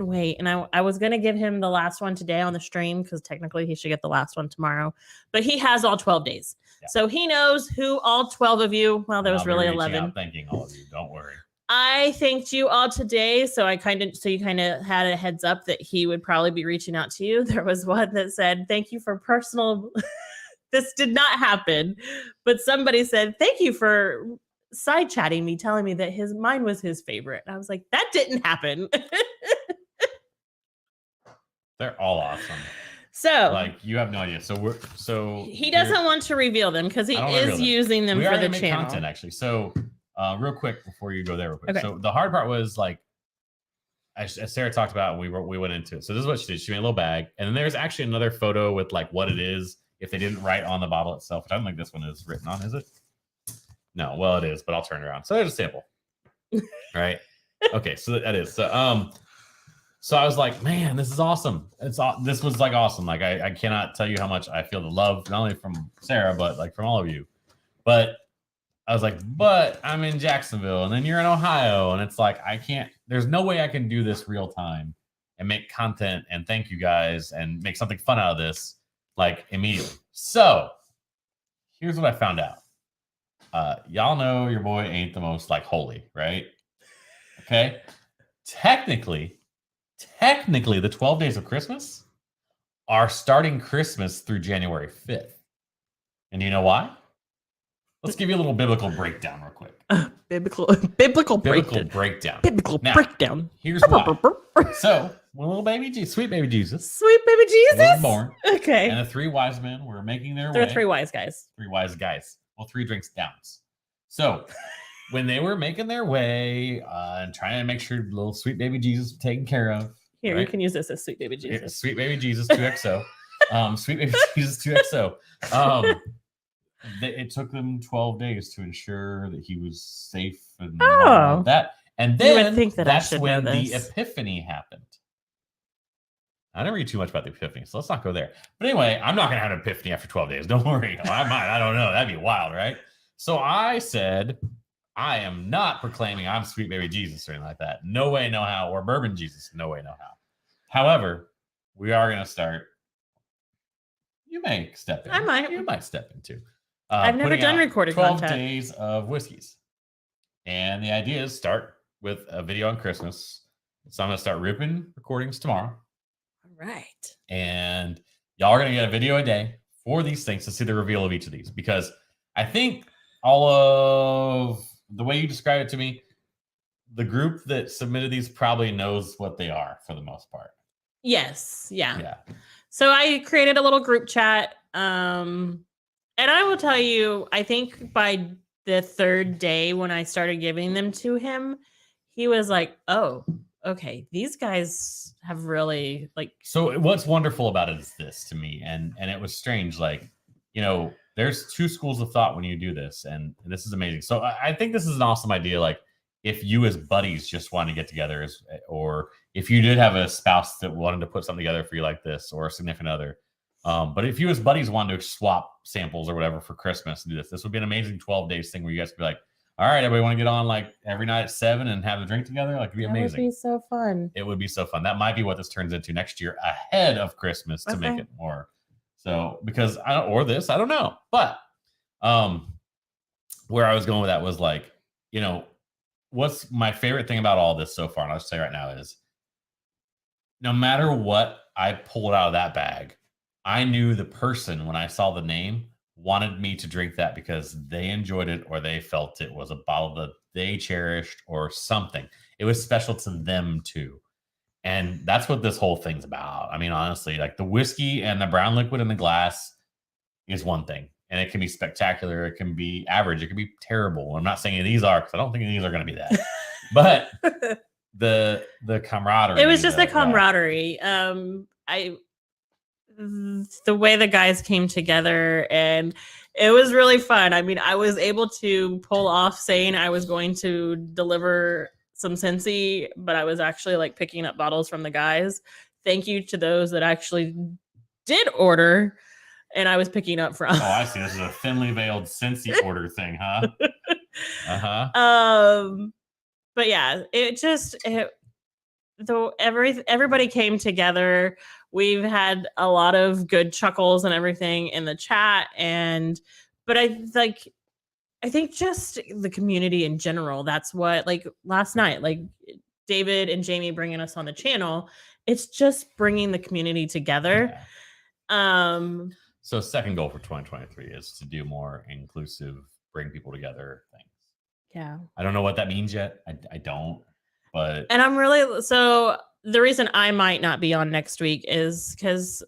wait. And I was going to give him the last one today on the stream, because technically he should get the last one tomorrow, but he has all 12 days. Yeah. So he knows who all 12 of you, well, there was really 11. Thanking all of you. Don't worry. I thanked you all today. So you kind of had a heads up that he would probably be reaching out to you. There was one that said, thank you for personal. This did not happen, but somebody said, thank you for side chatting me, telling me that mine was his favorite. And I was like, that didn't happen. They're all awesome. So, like, you have no idea. So he doesn't want to reveal them because he is using them for the channel. Content, actually. So, real quick before you go there, real quick. Okay. So the hard part was, like, as Sarah talked about, we went into it. So this is what she did. She made a little bag, and then there's actually another photo with, like, what it is if they didn't write on the bottle itself. Which I don't think this one is written on, is it? No. Well, it is, but I'll turn it around. So there's a sample. Right. Okay. So that is. So I was like, man, this is awesome. This was, like, awesome. Like, I cannot tell you how much I feel the love, not only from Sarah, but, like, from all of you. But I was like, but I'm in Jacksonville, and then you're in Ohio, and it's like, there's no way I can do this real time and make content and thank you guys and make something fun out of this, like, immediately. So here's what I found out. Y'all know your boy ain't the most, like, holy, right? Okay. Technically, technically the 12 days of Christmas are starting Christmas through January 5th. And do you know why? Let's give you a little biblical breakdown real quick. Biblical breakdown. Biblical Now, breakdown. Here's why. So, when little baby Jesus, sweet baby Jesus was born. Okay. And the 3 wise men were making their way. There are 3 wise guys. 3 wise guys. Well, 3 drinks downs. So, when they were making their way and trying to make sure little sweet baby Jesus was taken care of. Here, right? you can use this as sweet baby Jesus. Sweet baby Jesus 2XO. Sweet baby Jesus 2XO. It took them 12 days to ensure that he was safe and all that. And then that's when the Epiphany happened. I didn't read too much about the Epiphany, so let's not go there. But anyway, I'm not going to have an Epiphany after 12 days. Don't worry. I might. I don't know. That'd be wild, right? So I said, I am not proclaiming I'm sweet baby Jesus or anything like that. No way, no how. Or bourbon Jesus. No way, no how. However, we are going to start. You may step in. I might. You might step in too. I've never done recorded 12 content. days of whiskeys. And the idea is start with a video on Christmas. So I'm going to start ripping recordings tomorrow. All right. And y'all are going to get a video a day for these things to see the reveal of each of these. Because I think all of the way you describe it to me, the group that submitted these probably knows what they are for the most part. Yes. Yeah. Yeah. So I created a little group chat. And I will tell you, I think by the 3rd day when I started giving them to him, he was like, oh, okay, these guys have really like. So what's wonderful about it is this to me. And it was strange. Like, you know, there's 2 schools of thought when you do this. And this is amazing. So I think this is an awesome idea. Like if you as buddies just want to get together or if you did have a spouse that wanted to put something together for you like this or a significant other. But if you as buddies wanted to swap samples or whatever for Christmas and do this would be an amazing 12 days thing where you guys could be like, all right, everybody want to get on like every night at 7 and have a drink together? Like it'd be amazing. That would be so fun. It would be so fun. That might be what this turns into next year ahead of Christmas to make it more. So because I don't know. But where I was going with that was like, you know, what's my favorite thing about all this so far, and I'll just say right now is no matter what I pulled out of that bag, I knew the person when I saw the name wanted me to drink that because they enjoyed it or they felt it was a bottle that they cherished or something. It was special to them too. And that's what this whole thing's about. I mean, honestly, like the whiskey and the brown liquid in the glass is one thing. And it can be spectacular. It can be average. It can be terrible. I'm not saying any of these are because I don't think any of these are going to be that. But the camaraderie. It was just the camaraderie. The way the guys came together and it was really fun. I mean, I was able to pull off saying I was going to deliver some Scentsy, but I was actually like picking up bottles from the guys. Thank you to those that actually did order and I was picking up from. Oh, I see. This is a thinly veiled Scentsy order thing, huh? Uh-huh. But yeah, everybody came together. We've had a lot of good chuckles and everything in the chat. But I think just the community in general, that's what, like last night, like David and Jamie bringing us on the channel, it's just bringing the community together. Yeah. So second goal for 2023 is to do more inclusive, bring people together things. Yeah. I don't know what that means yet. I don't, but. And I'm really, so the reason I might not be on next week is because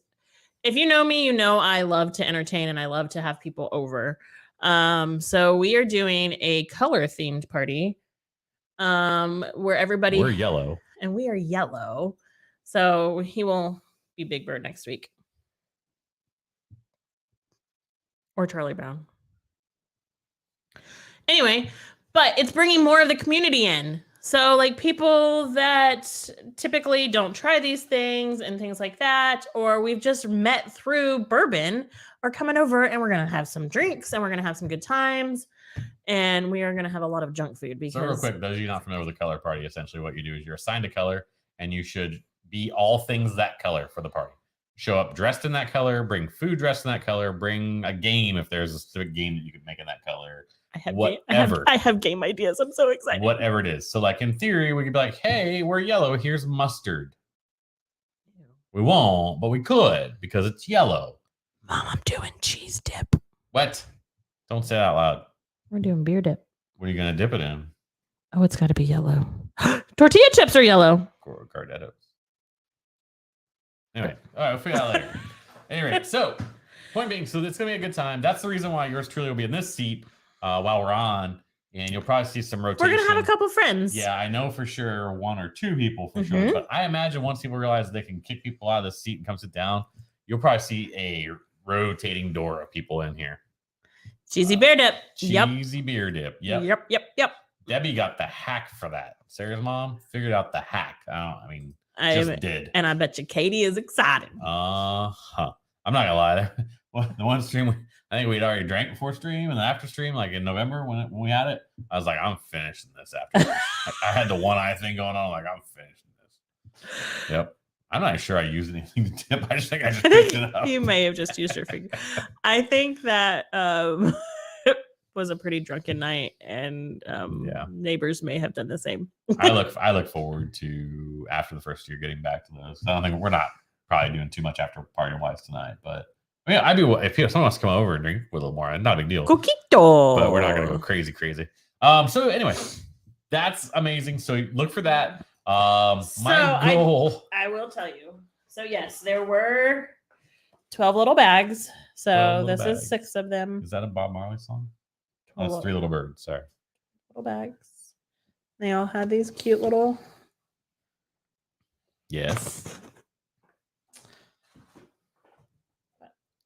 if you know me, you know I love to entertain and I love to have people over. So we are doing a color themed party where everybody. We're yellow. And we are yellow. So he will be Big Bird next week. Or Charlie Brown. Anyway, but it's bringing more of the community in. So like people that typically don't try these things and things like that, or we've just met through bourbon are coming over and we're going to have some drinks and we're going to have some good times. And we are going to have a lot of junk food because. So real quick, those of you not familiar with the color party, essentially what you do is you're assigned a color and you should be all things that color for the party. Show up dressed in that color, bring food dressed in that color, bring a game if there's a specific game that you could make in that color. I have game ideas. I'm so excited. Whatever it is. So like in theory, we could be like, hey, we're yellow. Here's mustard. We won't, but we could because it's yellow. Mom, I'm doing cheese dip. What? Don't say that out loud. We're doing beer dip. What are you going to dip it in? Oh, it's got to be yellow. Tortilla chips are yellow. Cardettos. Anyway, all right, we'll figure it out later. Anyway, so point being, so it's going to be a good time. That's the reason why yours truly will be in this seat while we're on. And you'll probably see some rotation. We're going to have a couple friends. Yeah, I know for sure 1 or 2 people for sure. But I imagine once people realize they can kick people out of the seat and come sit down, you'll probably see a rotating door of people in here. Cheesy beer dip. Cheesy beer dip. Yep. Debbie got the hack for that. Sarah's mom figured out the hack. Just did. And I bet you Katie is excited. I'm not going to lie. The one stream, I think we'd already drank before stream, and then after stream, like in November when we had it, I was like, I'm finishing this after. I had the one eye thing going on. Like, I'm finishing this. Yep. I'm not sure I used anything to dip. I think I just picked it up. You may have just used your finger. I think that it was a pretty drunken night, and neighbors may have done the same. I look forward to after the first year getting back to those. I don't think we're not probably doing too much after party wise tonight, but I mean, I'd be if someone wants to come over and drink with a little more, not a big deal. Coquito. But we're not gonna go crazy. So anyway, that's amazing. So look for that. My goal. I will tell you. So yes, there were 12 little bags. So this is 6 of them. Is that a Bob Marley song? That's 3 little birds. Sorry. Little bags. They all had these cute little. Yes.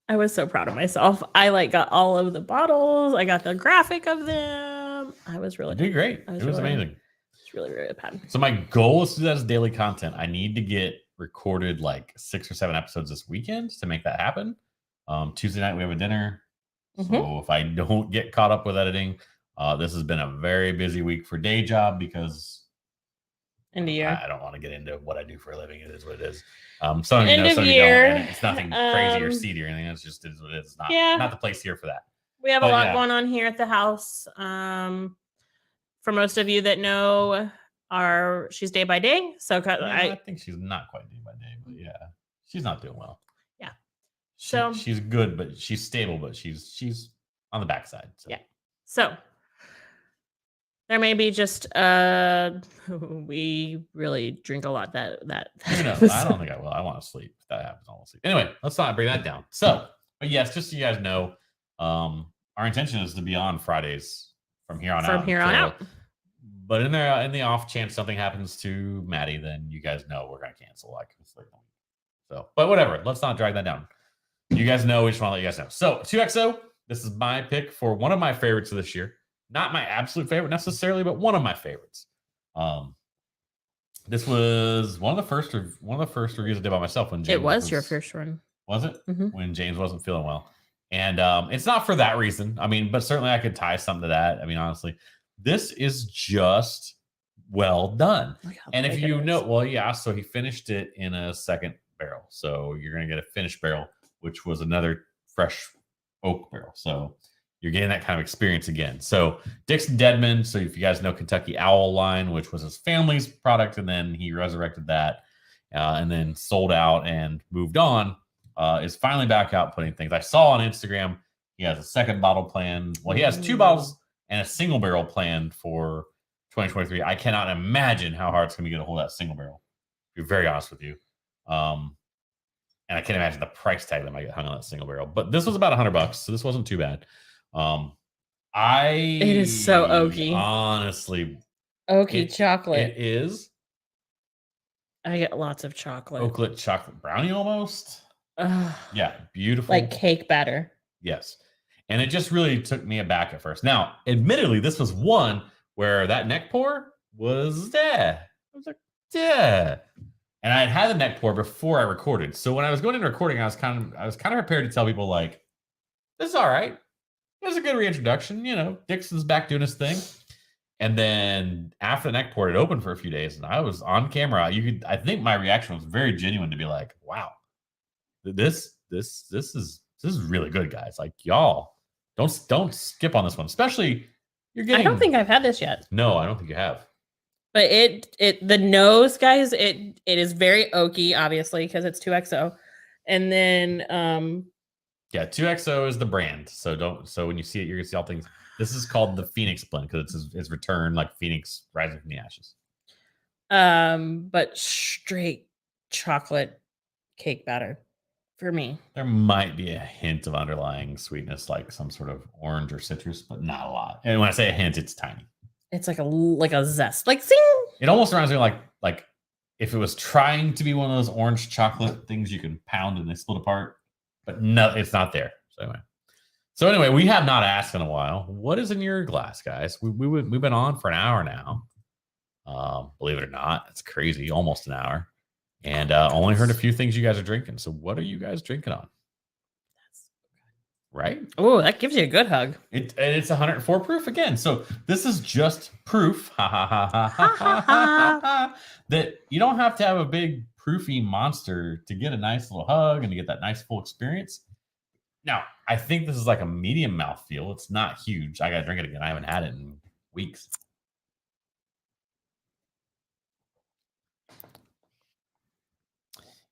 I was so proud of myself. I got all of the bottles. I got the graphic of them. I was really. You did great. It was amazing. It's really, really bad. So my goal is to do that as daily content. I need to get recorded like 6 or 7 episodes this weekend to make that happen. Tuesday night we have a dinner. So if I don't get caught up with editing, this has been a very busy week for day job because I don't want to get into what I do for a living. It is what it is. Some of you know, some of you don't. And it's nothing crazy or seedy or anything. It's just it is what it is. It's not the place here for that. We have a lot going on here at the house. For most of you that know, she's day by day. So I think she's not quite day by day, but she's not doing well. Yeah. She's good, but she's stable, but she's on the backside. So. Yeah. So there may be just we really drink a lot that I don't think I will. I want to sleep. If that happens, I want to sleep. Anyway, let's not bring that down. So, but yes, just so you guys know, our intention is to be on Fridays from here on out. But in the off chance something happens to Maddie, then you guys know we're gonna cancel. So, but whatever. Let's not drag that down. You guys know. We just want to let you guys know. So 2XO. This is my pick for one of my favorites of this year. Not my absolute favorite necessarily, but one of my favorites. This was one of the first reviews I did by myself when James it was your first one. Was it? When James wasn't feeling well. And it's not for that reason. I mean, but certainly I could tie something to that. I mean, honestly, this is just well done. And if you know, so he finished it in a second barrel. So you're going to get a finished barrel, which was another fresh oak barrel. So you're getting that kind of experience again. So Dixon Deadman. So if you guys know Kentucky Owl line, which was his family's product, and then he resurrected that and then sold out and moved on, is finally back out putting things. I saw on Instagram he has a second bottle planned. Well, he has 2 bottles and a single barrel planned for 2023. I cannot imagine how hard it's going to be to get a hold of that single barrel. To be very honest with you. And I can't imagine the price tag that might get hung on that single barrel. But this was about $100, so this wasn't too bad. It is so oaky. Honestly. Oaky chocolate. It is. I get lots of chocolate. Oaklet chocolate brownie almost. Yeah, beautiful. Like cake batter. Yes. And it just really took me aback at first. Now, admittedly, this was one where that neck pour was there. I was like, yeah. And I had the neck pour before I recorded. So when I was going into recording, I was kind of prepared to tell people like, this is all right. It was a good reintroduction. You know, Dixon's back doing his thing. And then after the neck pour, it opened for a few days, and I was on camera. I think my reaction was very genuine to be like, wow, this is really good, guys. Like, y'all don't skip on this one, especially you're getting. I don't think I've had this yet. No, I don't think you have. But the nose, guys, it is very oaky, obviously, because it's 2XO. And then yeah, 2XO is the brand. So when you see it, you're gonna see all things. This is called the Phoenix blend because it's return like Phoenix rising from the ashes. But straight chocolate cake batter for me. There might be a hint of underlying sweetness, like some sort of orange or citrus, but not a lot. And when I say a hint, it's tiny. It's like a zest, like zing. It almost reminds me like if it was trying to be one of those orange chocolate things you can pound and they split apart, but no, it's not there. So anyway, we have not asked in a while. What is in your glass, guys? We've been on for an hour now. Believe it or not, it's crazy, almost an hour, and only heard a few things you guys are drinking. So what are you guys drinking on? Right? Oh, that gives you a good hug. It's 104 proof again. So this is just proof that you don't have to have a big proofy monster to get a nice little hug and to get that nice full experience. Now, I think this is like a medium mouthfeel. It's not huge. I got to drink it again. I haven't had it in weeks.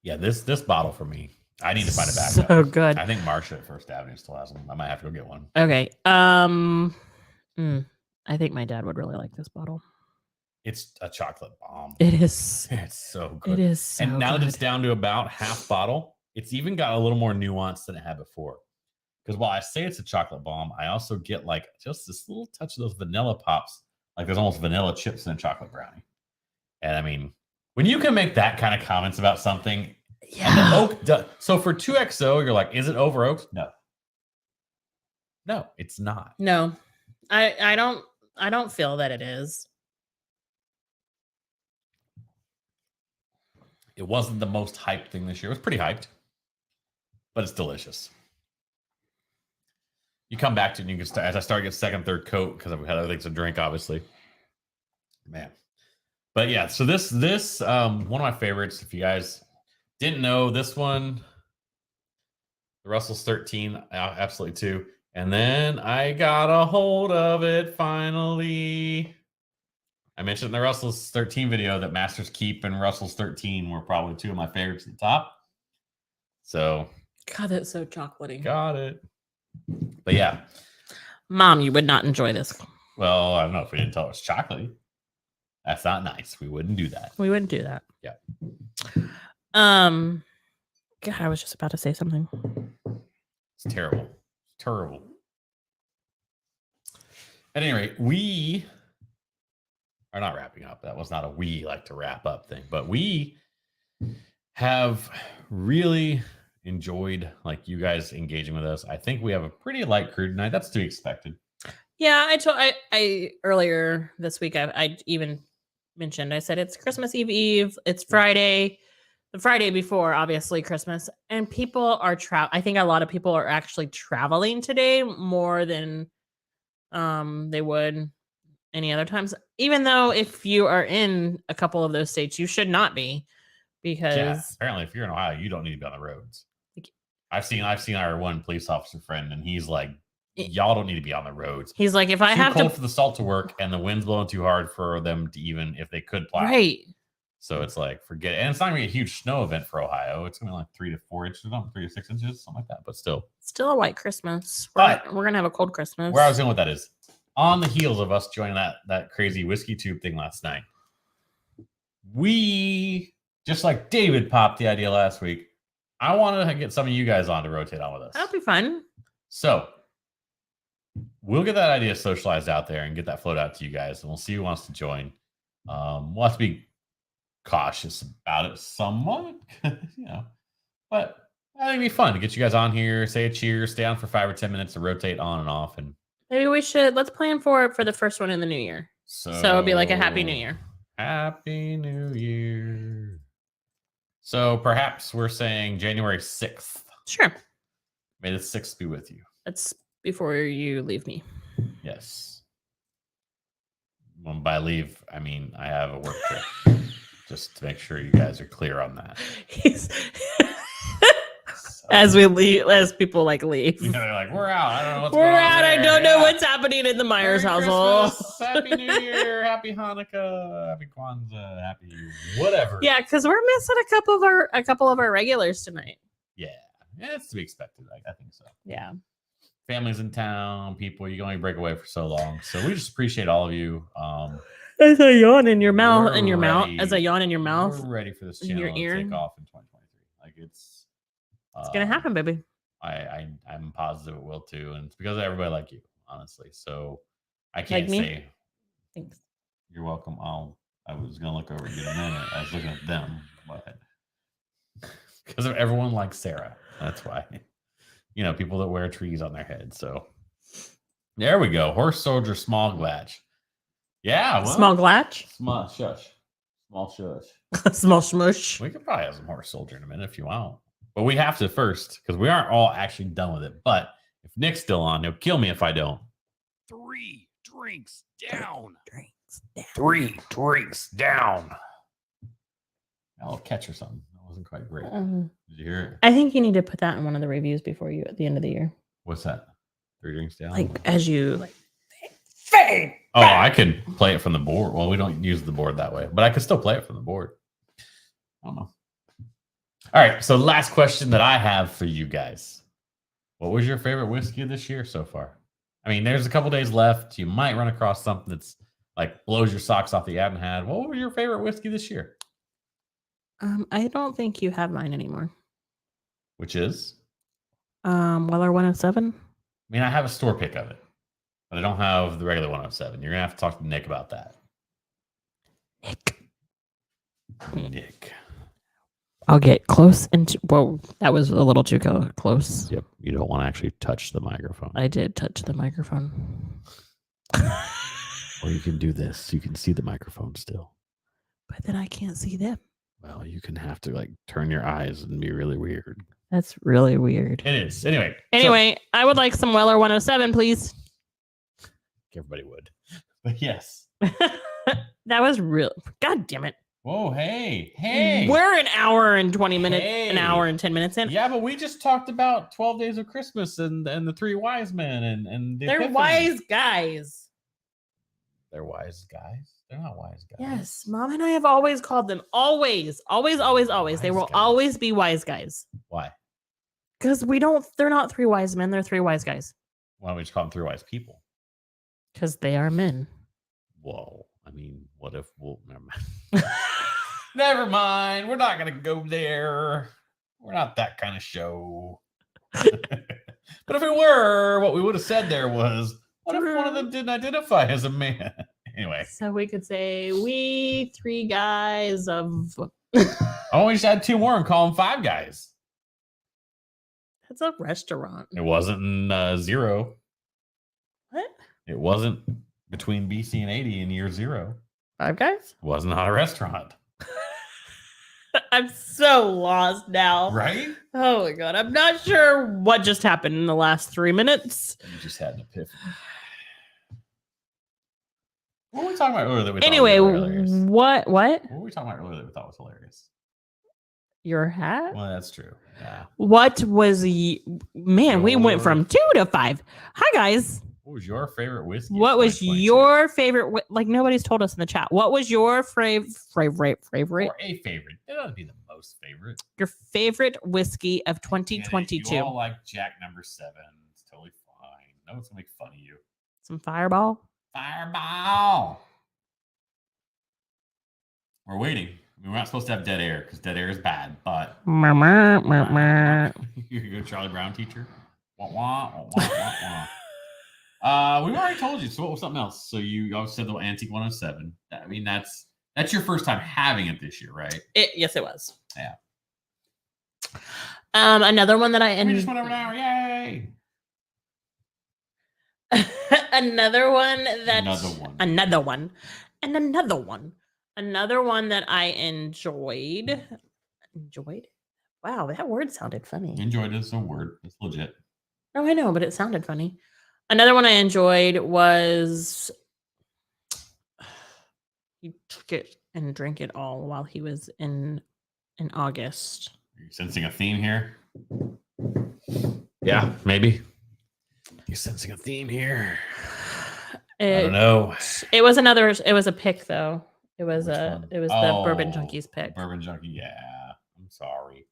Yeah, this bottle for me. I need to find it back. So good. I think Marsha at First Avenue still has them. I might have to go get one. Okay. I think my dad would really like this bottle. It's a chocolate bomb. It is. It's so good. It is so and now good. that it's down to about half bottle, it's even got a little more nuance than it had before. Because while I say it's a chocolate bomb, I also get like just this little touch of those vanilla pops. Like there's almost vanilla chips in a chocolate brownie. And I mean, when you can make that kind of comments about something, yeah. So for 2XO, you're like, is it over oaked? No, it's not. No, I don't feel that it is. It wasn't the most hyped thing this year. It was pretty hyped, but it's delicious. You come back to it and you can start, as I start to get second, third coat because I've had other things to drink, obviously. Man. But yeah, so this one of my favorites, if you guys didn't know, this one, the Russell's 13, absolutely too. And then I got a hold of it finally. I mentioned in the Russell's 13 video that Master's Keep and Russell's 13 were probably two of my favorites at the top. So, God, that's so chocolatey. Got it. But yeah. Mom, you would not enjoy this. Well, I don't know if we didn't tell it was chocolatey. That's not nice. We wouldn't do that. We wouldn't do that. Yeah. God, I was just about to say something. It's terrible. Terrible. At any rate, we are not wrapping up. That was not a we like to wrap up thing, but we have really enjoyed like you guys engaging with us. I think we have a pretty light crew tonight. That's to be expected. Yeah, I earlier this week I even mentioned, I said it's Christmas Eve. It's Friday, the Friday before obviously Christmas, and people are I think a lot of people are actually traveling today more than they would any other times. Even though if you are in a couple of those states, you should not be, because apparently if you're in Ohio, you don't need to be on the roads. I've seen our one police officer friend, and he's like, y'all don't need to be on the roads. He's like, if I have to for the salt to work and the wind's blowing too hard for them to even if they could plow. Right. So it's like, forget it. And it's not gonna be a huge snow event for Ohio. It's gonna be like 3 to 4 inches, 3 to 6 inches, something like that. But still a white Christmas. We're gonna have a cold Christmas. Where I was going with that is on the heels of us joining that crazy whiskey tube thing last night. We, just like David popped the idea last week, I wanted to get some of you guys on to rotate on with us. That'll be fun. So we'll get that idea socialized out there and get that float out to you guys, and we'll see who wants to join. We'll have to be cautious about it somewhat, but I think it'd be fun to get you guys on here, say a cheers, stay on for 5 or 10 minutes to rotate on and off. And maybe let's plan for the first one in the new year. So it'll be like a Happy New Year. Happy New Year. So perhaps we're saying January 6th. Sure. May the 6th be with you. That's before you leave me. Yes. When by leave, I mean I have a work trip. Just to make sure you guys are clear on that. As we leave, as people like leave. Yeah, they're like, we're out. I don't know what's We're going on. out. I don't know what's happening in the Myers Merry household. Christmas, Happy New Year, Happy Hanukkah, Happy Kwanzaa, Happy whatever. Yeah, because we're missing a couple of our regulars tonight. Yeah, it's to be expected. I think so. Yeah. Families in town, people, you can only break away for so long. So we just appreciate all of you. As a yawn in your mouth, ready. as a yawn in your mouth. We're ready for this In channel your ear. to take off in 2023. Like it's gonna happen, baby. I'm positive it will too, and it's because of everybody like you, honestly. So I Like can't me? say Thanks. you're welcome. I was gonna look over you in a minute. I was looking at them, but because of everyone like Sarah, that's why. You know, people that wear trees on their heads. So there we go. Horse soldier, small glatch. Yeah, well, Small glatch. small shush, small shush. Small smush. We could probably have some horse soldier in a minute if you want, but we have to first because we aren't all actually done with it. But if Nick's still on, he'll kill me if I don't. 3 drinks down. 3 drinks down. I'll catch or something. That wasn't quite great. Did you hear it? I think you need to put that in one of the reviews before you at the end of the year. What's that? 3 drinks down. Like as you like. Oh, I could play it from the board. Well, we don't use the board that way, but I could still play it from the board. I don't know. All right. So last question that I have for you guys. What was your favorite whiskey this year so far? I mean, there's a couple days left. You might run across something that's like blows your socks off that you haven't had. What was your favorite whiskey this year? I don't think you have mine anymore. Which is? Weller 107. I mean, I have a store pick of it, but I don't have the regular 107. You're going to have to talk to Nick about that. Nick. I'll get close and whoa, that was a little too close. Yep. You don't want to actually touch the microphone. I did touch the microphone. Or you can do this. You can see the microphone still. But then I can't see them. Well, you can have to like turn your eyes and be really weird. That's really weird. It is. Anyway, I would like some Weller 107, please. Everybody would. But yes. That was real. God damn it. Whoa, hey. We're an hour and 20 minutes, Hey. an hour and 10 minutes in. Yeah, but we just talked about 12 Days of Christmas and the 3 wise men and the They're Epiphany. wise guys. They're wise guys. They're not wise guys. Yes, Mom and I have always called them always. They Wise will guys. always be wise guys. Why? Because they're not 3 wise men, they're 3 wise guys. Why don't we just call them 3 wise people? Because they are men. Whoa. I mean, what if never mind. Never mind. We're not gonna go there. We're not that kind of show. But if we were, what we would have said there was, what if one of them didn't identify as a man? Anyway. So we could say, we 3 guys of... Oh, we just add 2 more and call them 5 guys. That's a restaurant. It wasn't in 0. What? It wasn't between BC and 80 in year 0. 5 guys? It was not a restaurant. I'm so lost now. Right? Oh my God. I'm not sure what just happened in the last 3 minutes. You just had an epiphany. What were we talking about earlier that we Anyway, thought was hilarious? what? What were we talking about earlier that we thought was hilarious? Your hat? Well, that's true. Yeah. What was man? We went from 2 to 5. Hi guys. What was your favorite whiskey? What was your favorite? Like nobody's told us in the chat. What was your favorite? Or a favorite? It ought to be the most favorite. Your favorite whiskey of 2022? You all like Jack number 7. It's totally fine. No one's gonna make fun of you. Some Fireball. Fireball. We're waiting. We're not supposed to have dead air because dead air is bad. But you go Charlie Brown teacher. Wah, wah, wah, wah, wah, wah. We've already told you. So what was something else? So you always said the Antique 107. I mean, that's your first time having it this year, right? Yes, it was. Yeah. Another one that We just went over an hour. Yay! Another one that I enjoyed. Wow, that word sounded funny. Enjoyed is a word. It's legit. No, I know, but it sounded funny. Another one I enjoyed was he took it and drank it all while he was in August. Are you sensing a theme here? Yeah, maybe. You're sensing a theme here. I don't know. It was a pick though. It was the Bourbon Junkies pick. Bourbon Junkie, yeah. I'm sorry.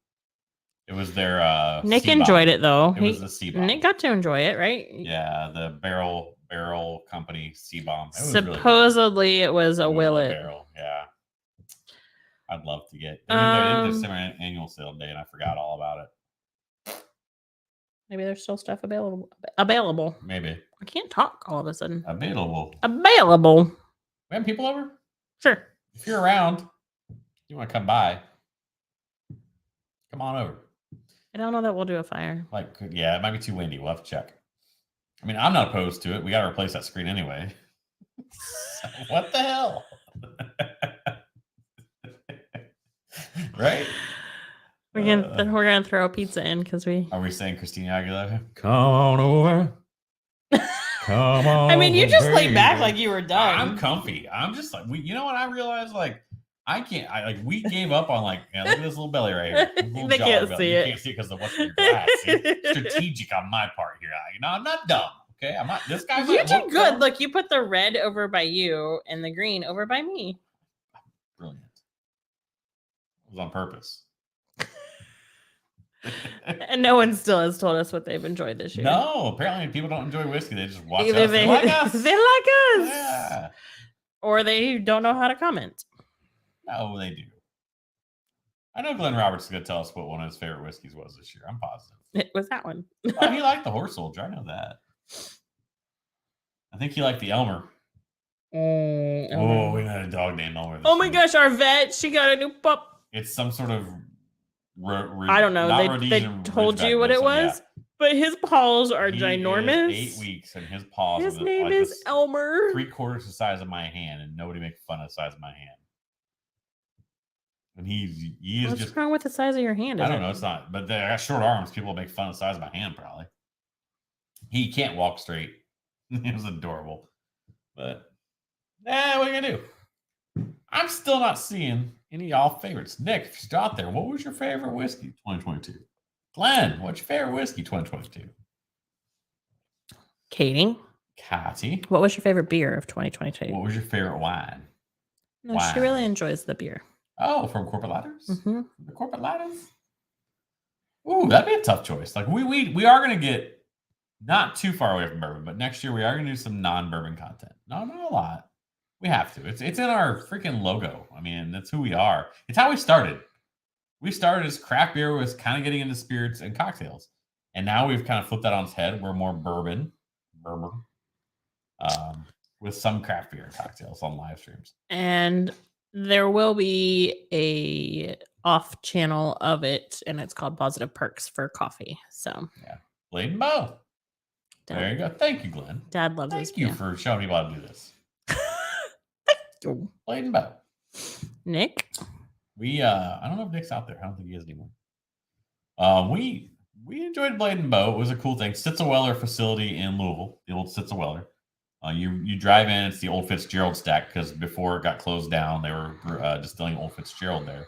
It was their Nick enjoyed it though. It was the C-bomb. Nick got to enjoy it, right? Yeah, the barrel company C-bomb. Supposedly it was a Willet. Barrel, yeah. I'd love to get. They did their annual sale day, and I forgot all about it. Maybe there's still stuff available. Maybe. I can't talk all of a sudden. Available. We have people over? Sure. If you're around, you want to come by, come on over. I don't know that we'll do a fire. Yeah, it might be too windy. We'll have to check. I mean, I'm not opposed to it. We got to replace that screen anyway. So, what the hell? Right? We're gonna throw a pizza in because we. Are we saying Christina Aguilera? Come on over. Come on. I mean, you just laid back like you were done. I'm comfy. I'm just like you know what I realized? I can't. We gave up on look at this little belly right here. They can't see it. You can't see it because of what's in your glass. Strategic on my part here. I'm not dumb. Okay, I'm not. This guy. You did good. Dumb. Look, you put the red over by you and the green over by me. Brilliant. It was on purpose. And no one still has told us what they've enjoyed this year. No, apparently people don't enjoy whiskey. They just watch us. They like us. They like us. Yeah. Or they don't know how to comment. No, they do. I know Glenn Roberts is going to tell us what one of his favorite whiskeys was this year. I'm positive. It was that one. Oh, he liked the Horse Soldier. I know that. I think he liked the Elmer. Oh, we had a dog named Elmer. Oh my gosh, our vet, she got a new pup. It's some sort of... I don't know. They told you what it was, but his paws are ginormous. 8 weeks, and his paws. His name is Elmer. 3/4 the size of my hand, and nobody makes fun of the size of my hand. And he is What's just wrong with the size of your hand? I don't know. It's not, but they got short arms. People make fun of the size of my hand. Probably. He can't walk straight. It was adorable, but what are you gonna do? I'm still not seeing any of y'all favorites. Nick, if you're still out there, what was your favorite whiskey 2022? Glenn, what's your favorite whiskey 2022? Katie. What was your favorite beer of 2022? What was your favorite wine? No, she really enjoys the beer. Oh, from Corporate Ladders? Mm-hmm. The Corporate Ladders? Ooh, that'd be a tough choice. We are going to get not too far away from bourbon, but next year we are going to do some non-bourbon content. No, not a lot. We have to. It's in our freaking logo. I mean, that's who we are. It's how we started. We started as craft beer was kind of getting into spirits and cocktails. And now we've kind of flipped that on its head. We're more bourbon. With some craft beer and cocktails on live streams. And there will be a off channel of it, and it's called Positive Perks for Coffee. So yeah. Blade and Bow. There you go. Thank you, Glenn. Dad loves this. Thank you for showing me how to do this. Blade and Bow. Nick? I don't know if Nick's out there. I don't think he is anymore. We enjoyed Blade and Bow. It was a cool thing. Sitzel-Weller facility in Louisville, the old Sitzel-Weller. You drive in, it's the old Fitzgerald stack because before it got closed down, they were distilling old Fitzgerald there.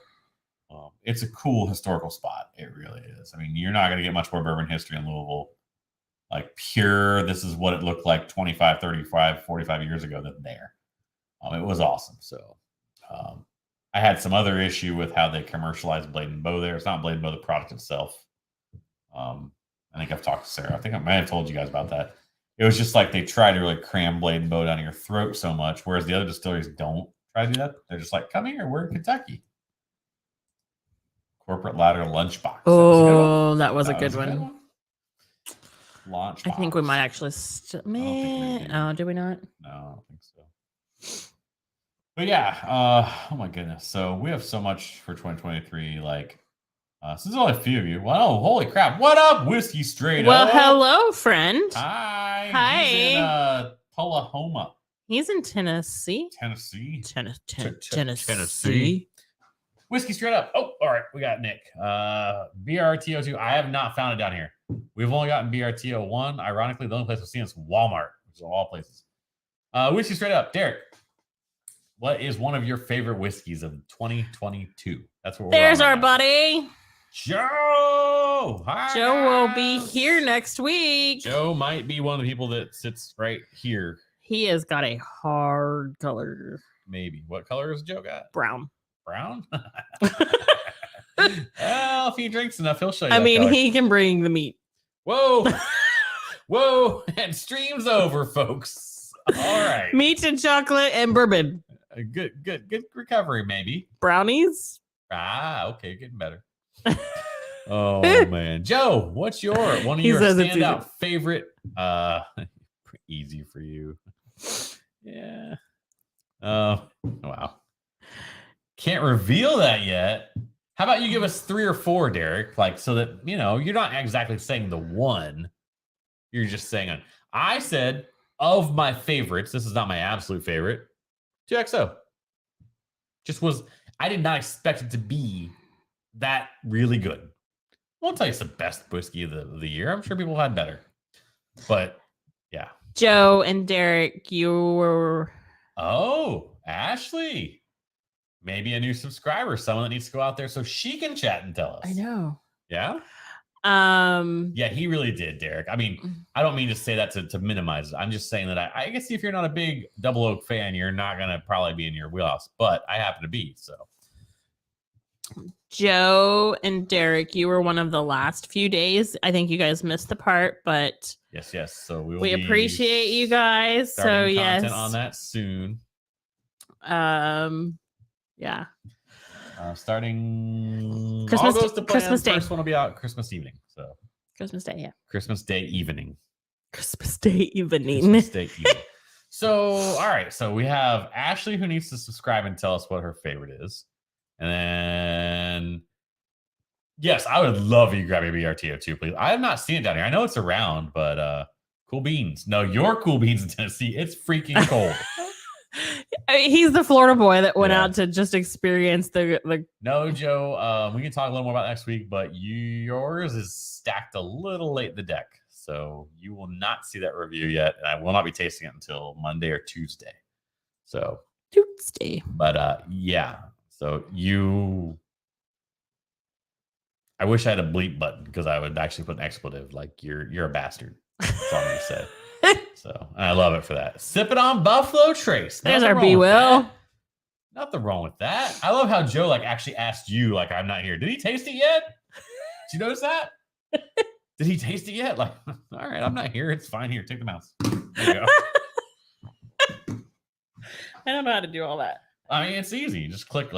It's a cool historical spot. It really is. I mean, you're not going to get much more bourbon history in Louisville. Like pure, this is what it looked like 25, 35, 45 years ago than there. It was awesome. So I had some other issue with how they commercialized Blade and Bow there. It's not Blade and Bow, the product itself. I think I've talked to Sarah. I think I might have told you guys about that. It was just like they try to really cram Blade and Bow down your throat so much, whereas the other distilleries don't try to do that. They're just like, come here, we're in Kentucky. Corporate Ladder Lunchbox. Oh, that was a good one. Launchbox. I think we might actually. Do we not? No, I don't think so. But yeah, oh my goodness. So we have so much for 2023. Since there's only a few of you. Well, holy crap. What up, Whiskey Straight Up? Well, hello, friend. Hi. Hi. He's in Tullahoma. He's in Tennessee. Tennessee. Whiskey Straight Up. Oh, all right. We got Nick. BRTO2. I have not found it down here. We've only gotten BRTO1. Ironically, the only place we've seen is Walmart, which is all places. Whiskey Straight Up. Derek, what is one of your favorite whiskeys of 2022? That's what we're There's our buddy. Joe. Joe. Hi. Joe will be here next week. Joe might be one of the people that sits right here. He has got a hard color. Maybe. What color has Joe got? Brown. Brown? Well, if he drinks enough, he'll show you. I mean, color. he can bring the meat. Whoa. Whoa. And stream's over, folks. All right. Meat and chocolate and bourbon. Good recovery, maybe. Brownies? Okay, getting better. Oh man, Joe, what's one of your standout favorite? Easy for you. Yeah. Wow. Can't reveal that yet. How about you give us 3 or 4, Derek? Like so that you're not exactly saying the one. You're just saying I said of my favorites. This is not my absolute favorite. 2XO. I did not expect it to be that really good. I won't tell you it's the best whiskey of the year. I'm sure people had better. But yeah. Joe and Derek, you were. Oh, Ashley. Maybe a new subscriber, someone that needs to go out there so she can chat and tell us. I know. Yeah? Yeah, he really did, Derek. I mean, I don't mean to say that to minimize it. I'm just saying that I guess if you're not a big Double Oak fan, you're not going to probably be in your wheelhouse. But I happen to be, so. Joe and Derek, you were one of the last few days. I think you guys missed the part, but yes. So we appreciate you guys. So yes, content on that soon. Yeah. Starting Christmas Day. First one will be out Christmas evening. So Christmas Day, yeah. Christmas Day evening. Christmas Day evening. Christmas Day evening. So all right. So we have Ashley who needs to subscribe and tell us what her favorite is. And then, yes, I would love you to grab a BRTO2, please. I have not seen it down here. I know it's around, but Cool Beans. No, your Cool Beans in Tennessee. It's freaking cold. He's the Florida boy that went out to just experience the. No, Joe. We can talk a little more about next week, but yours is stacked a little late in the deck, so you will not see that review yet, and I will not be tasting it until Monday or Tuesday. So Tuesday. But yeah. So I wish I had a bleep button because I would actually put an expletive like you're a bastard. That's all I'm gonna say. So and I love it for that. Sip it on Buffalo Trace. There's our B Will. Nothing wrong with that. I love how Joe actually asked you I'm not here. Did he taste it yet? Did you notice that? Did he taste it yet? All right, I'm not here. It's fine here. Take the mouse. There you go. I don't know how to do all that. I mean, it's easy. You just click.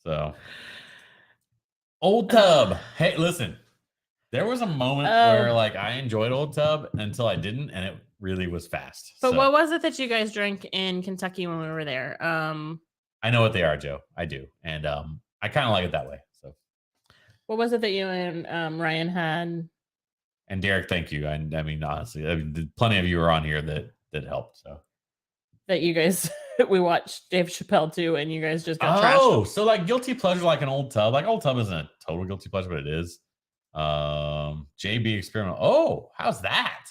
So, Old Tub. Hey, listen. There was a moment where I enjoyed Old Tub until I didn't, and it really was fast. But what was it that you guys drank in Kentucky when we were there? I know what they are, Joe. I do, and I kind of like it that way. So, what was it that you and Ryan had? And Derek, thank you. I mean, honestly, plenty of you were on here that helped. So. That you guys, we watched Dave Chappelle too, and you guys just got trashed. Oh, so guilty pleasure like an Old Tub. Old Tub isn't a total guilty pleasure, but it is. JB Experiment. Oh, how's that?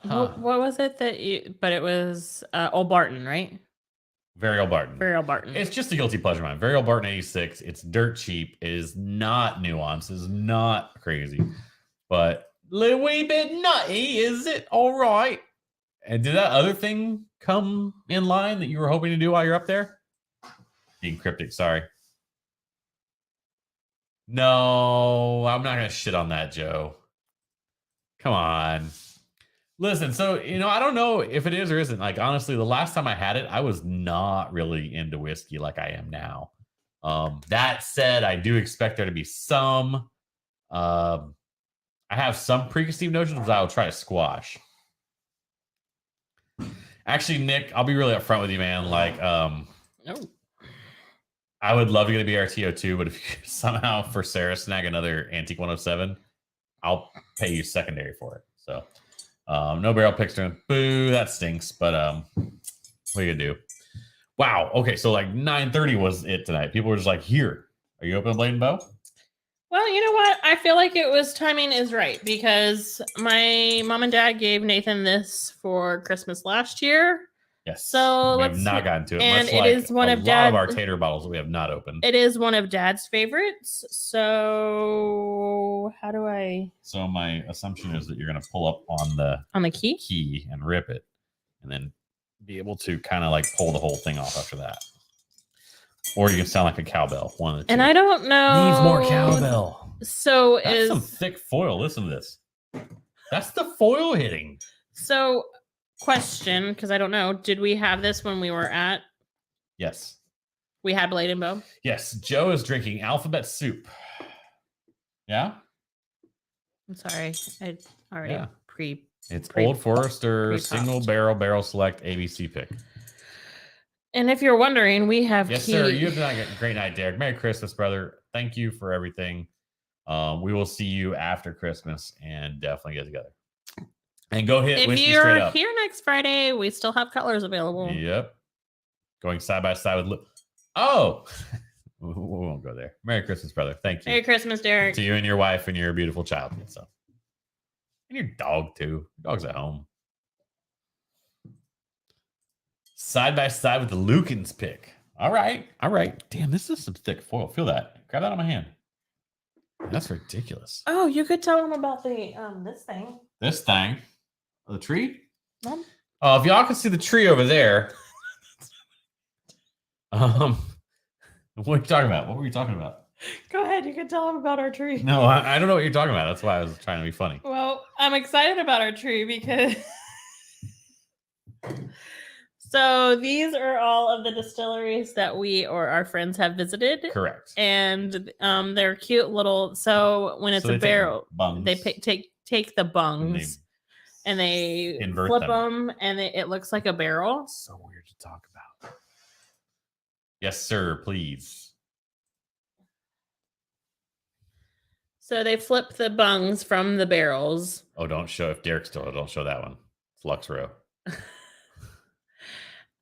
Huh. What was it that you, but it was Old Barton, right? Very Old Barton. Very Old Barton. It's just a guilty pleasure of mine. Very Old Barton 86. It's dirt cheap. It is not nuanced. It's not crazy. But little wee bit nutty, is it? All right. And did that other thing come in line that you were hoping to do while you're up there? Being cryptic, sorry. No, I'm not going to shit on that, Joe. Come on. Listen, so, I don't know if it is or isn't. Honestly, the last time I had it, I was not really into whiskey like I am now. That said, I do expect there to be some... I have some preconceived notions, which I'll try to squash. Actually, Nick, I'll be really upfront with you, man. I would love to get a BRTO2, but if you somehow for Sarah snag another Antique 107, I'll pay you secondary for it. So, no barrel picks. Boo, that stinks. But what are you gonna do? Wow. Okay, so 9:30 was it tonight. People were just here. Are you open, Blade and Bow? Well, you know what? I feel like timing is right because my mom and dad gave Nathan this for Christmas last year. Yes. So we have not gotten to it. And much it like is one a of lot of our tater bottles that we have not opened. It is one of Dad's favorites. So how do I? So my assumption is that you're going to pull up on the key and rip it, and then be able to kind of like pull the whole thing off after that. Or you can sound like a cowbell. One of the two. And I don't know. Needs more cowbell. So that's some thick foil. Listen to this. That's the foil hitting. So, question, because I don't know. Did we have this when we were at? Yes. We had Blade and Bow? Yes. Joe is drinking alphabet soup. Yeah? I'm sorry. I already It's Old Forester single barrel select ABC pick. And if you're wondering, we have Yes, sir. You have a great night, Derek. Merry Christmas, brother. Thank you for everything. We will see you after Christmas and definitely get together. And go hit If you're here next Friday, we still have colors available. Yep. Going side by side with Oh, we won't go there. Merry Christmas, brother. Thank you. Merry Christmas, Derek. To you and your wife and your beautiful child. So. And your dog, too. Your dog's at home. Side by side with the Lukens pick. All right. Damn, this is some thick foil. Feel that. Grab that on my hand. That's ridiculous. Oh, you could tell them about the this thing. This thing? The tree? Mom? Oh, if y'all can see the tree over there. What are you talking about? What were you talking about? Go ahead. You can tell them about our tree. No, I don't know what you're talking about. That's why I was trying to be funny. Well, I'm excited about our tree because... So these are all of the distilleries that we or our friends have visited. Correct. And they're cute little... So when it's a barrel, they take the bungs and they flip them and it looks like a barrel. So weird to talk about. Yes, sir, please. So they flip the bungs from the barrels. Oh, don't show if Derek's still. Don't show that one. It's Lux Row.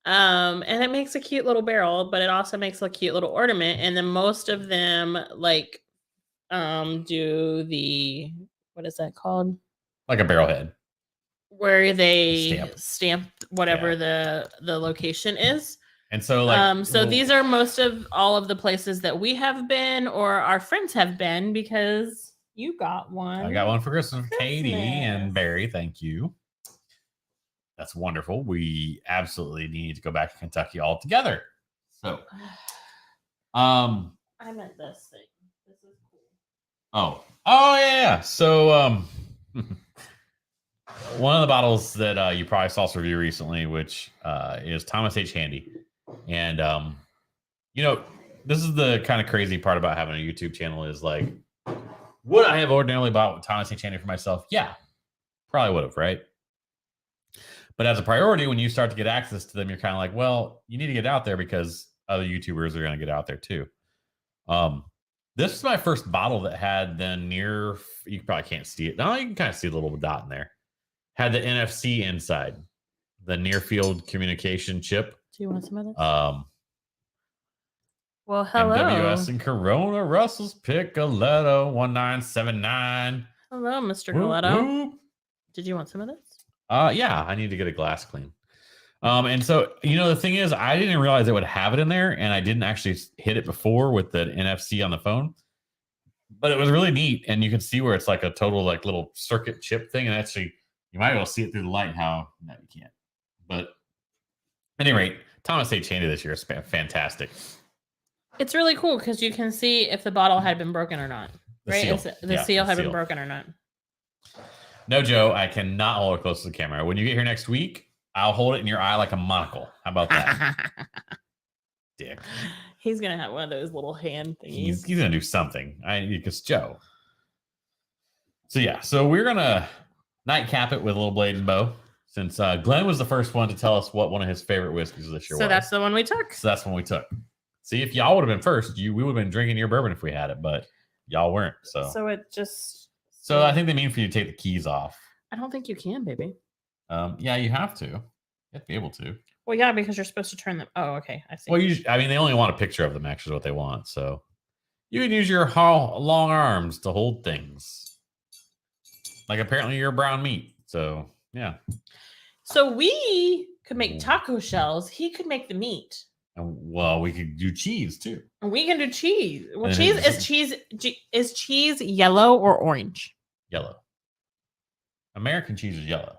And it makes a cute little barrel, but it also makes a cute little ornament. And then most of them like do the, what is that called? Like a barrel head. Where they stamp whatever the location is. And so like so these are most of all of the places that we have been or our friends have been because you got one. I got one for Christmas for Katie and Barry. Thank you. That's wonderful. We absolutely need to go back to Kentucky all together. So I meant this thing. This is cool. Oh yeah. So one of the bottles that you probably saw us review recently, which is Thomas H. Handy. And you know, this is the kind of crazy part about having a YouTube channel is like, would I have ordinarily bought Thomas H. Handy for myself? Yeah, probably would have, right? But as a priority, when you start to get access to them, you're kind of like, well, you need to get out there because other YouTubers are going to get out there too. This is my first bottle that had the near, you probably can't see it. No, you can kind of see the little dot in there. Had the NFC inside, the near field communication chip. Do you want some of this? Well, hello. MWS and Corona, Russell's Picoletto 1979. Hello, Mr. Coletto. Did you want some of this? Yeah, I need to get a glass clean. And so, you know, the thing is, I didn't realize it would have it in there, and I didn't actually hit it before with the NFC on the phone. But it was really neat, and you can see where it's like a total like little circuit chip thing, and actually, you might be able to see it through the light. How no, you can't. But at any rate, Thomas H. Handy this year is fantastic. It's really cool because you can see if the bottle had been broken or not. Right? The seal had been broken or not. No, Joe, I cannot hold it close to the camera. When you get here next week, I'll hold it in your eye like a monocle. How about that? Dick. He's going to have one of those little hand thingies. He's going to do something. Because Joe. So, yeah. So, we're going to nightcap it with a little Blade and Bow. Since Glenn was the first one to tell us what one of his favorite whiskeys this year was. So, that's the one we took. So, that's the one we took. See, if y'all would have been first, we would have been drinking your bourbon if we had it. But y'all weren't. So it just... So I think they mean for you to take the keys off. I don't think you can, baby. Yeah, you have to. You have to be able to. Well, yeah, because you're supposed to turn them. Oh, okay. I see. Well, they only want a picture of them, actually, is what they want. So you can use your long arms to hold things. Like apparently you're brown meat. So, yeah. So we could make taco shells. He could make the meat. Well, we could do cheese too. And we can do cheese. Well, is cheese yellow or orange? Yellow. American cheese is yellow.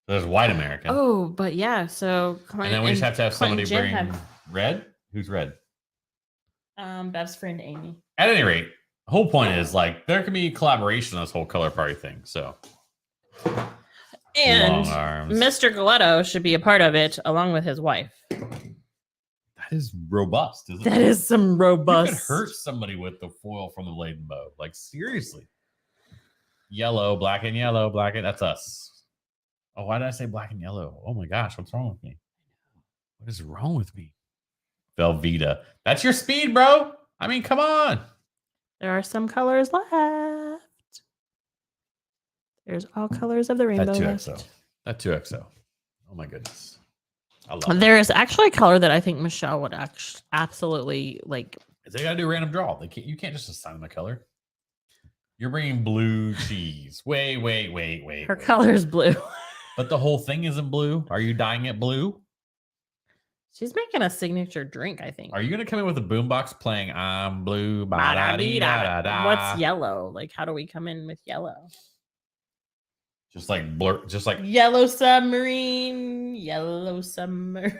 There's white American. Oh, but yeah. So and then we just have to have somebody bring red. Who's red? Bev's friend Amy. At any rate, the whole point is like there can be collaboration on this whole color party thing. So, and Mr. Galetto should be a part of it along with his wife. That is robust, isn't it? That is some robust. You could hurt somebody with the foil from the laden bow. Like seriously. Yellow, black and yellow, black and that's us. Oh, why did I say black and yellow? Oh my gosh, what's wrong with me? What is wrong with me? Velveeta. That's your speed, bro. I mean, come on. There are some colors left. There's all colors of the rainbow. That 2XO. Left. That 2XO. Oh my goodness. I love there is actually a color that I think Michelle would absolutely like. They got to do a random draw. You can't just assign them a color. You're bringing blue cheese. Wait. Her color is blue. But the whole thing isn't blue. Are you dyeing it blue? She's making a signature drink, I think. Are you going to come in with a boombox playing I'm blue? What's yellow? Like, how do we come in with yellow? Just like blur, just like yellow submarine. Yellow submarine.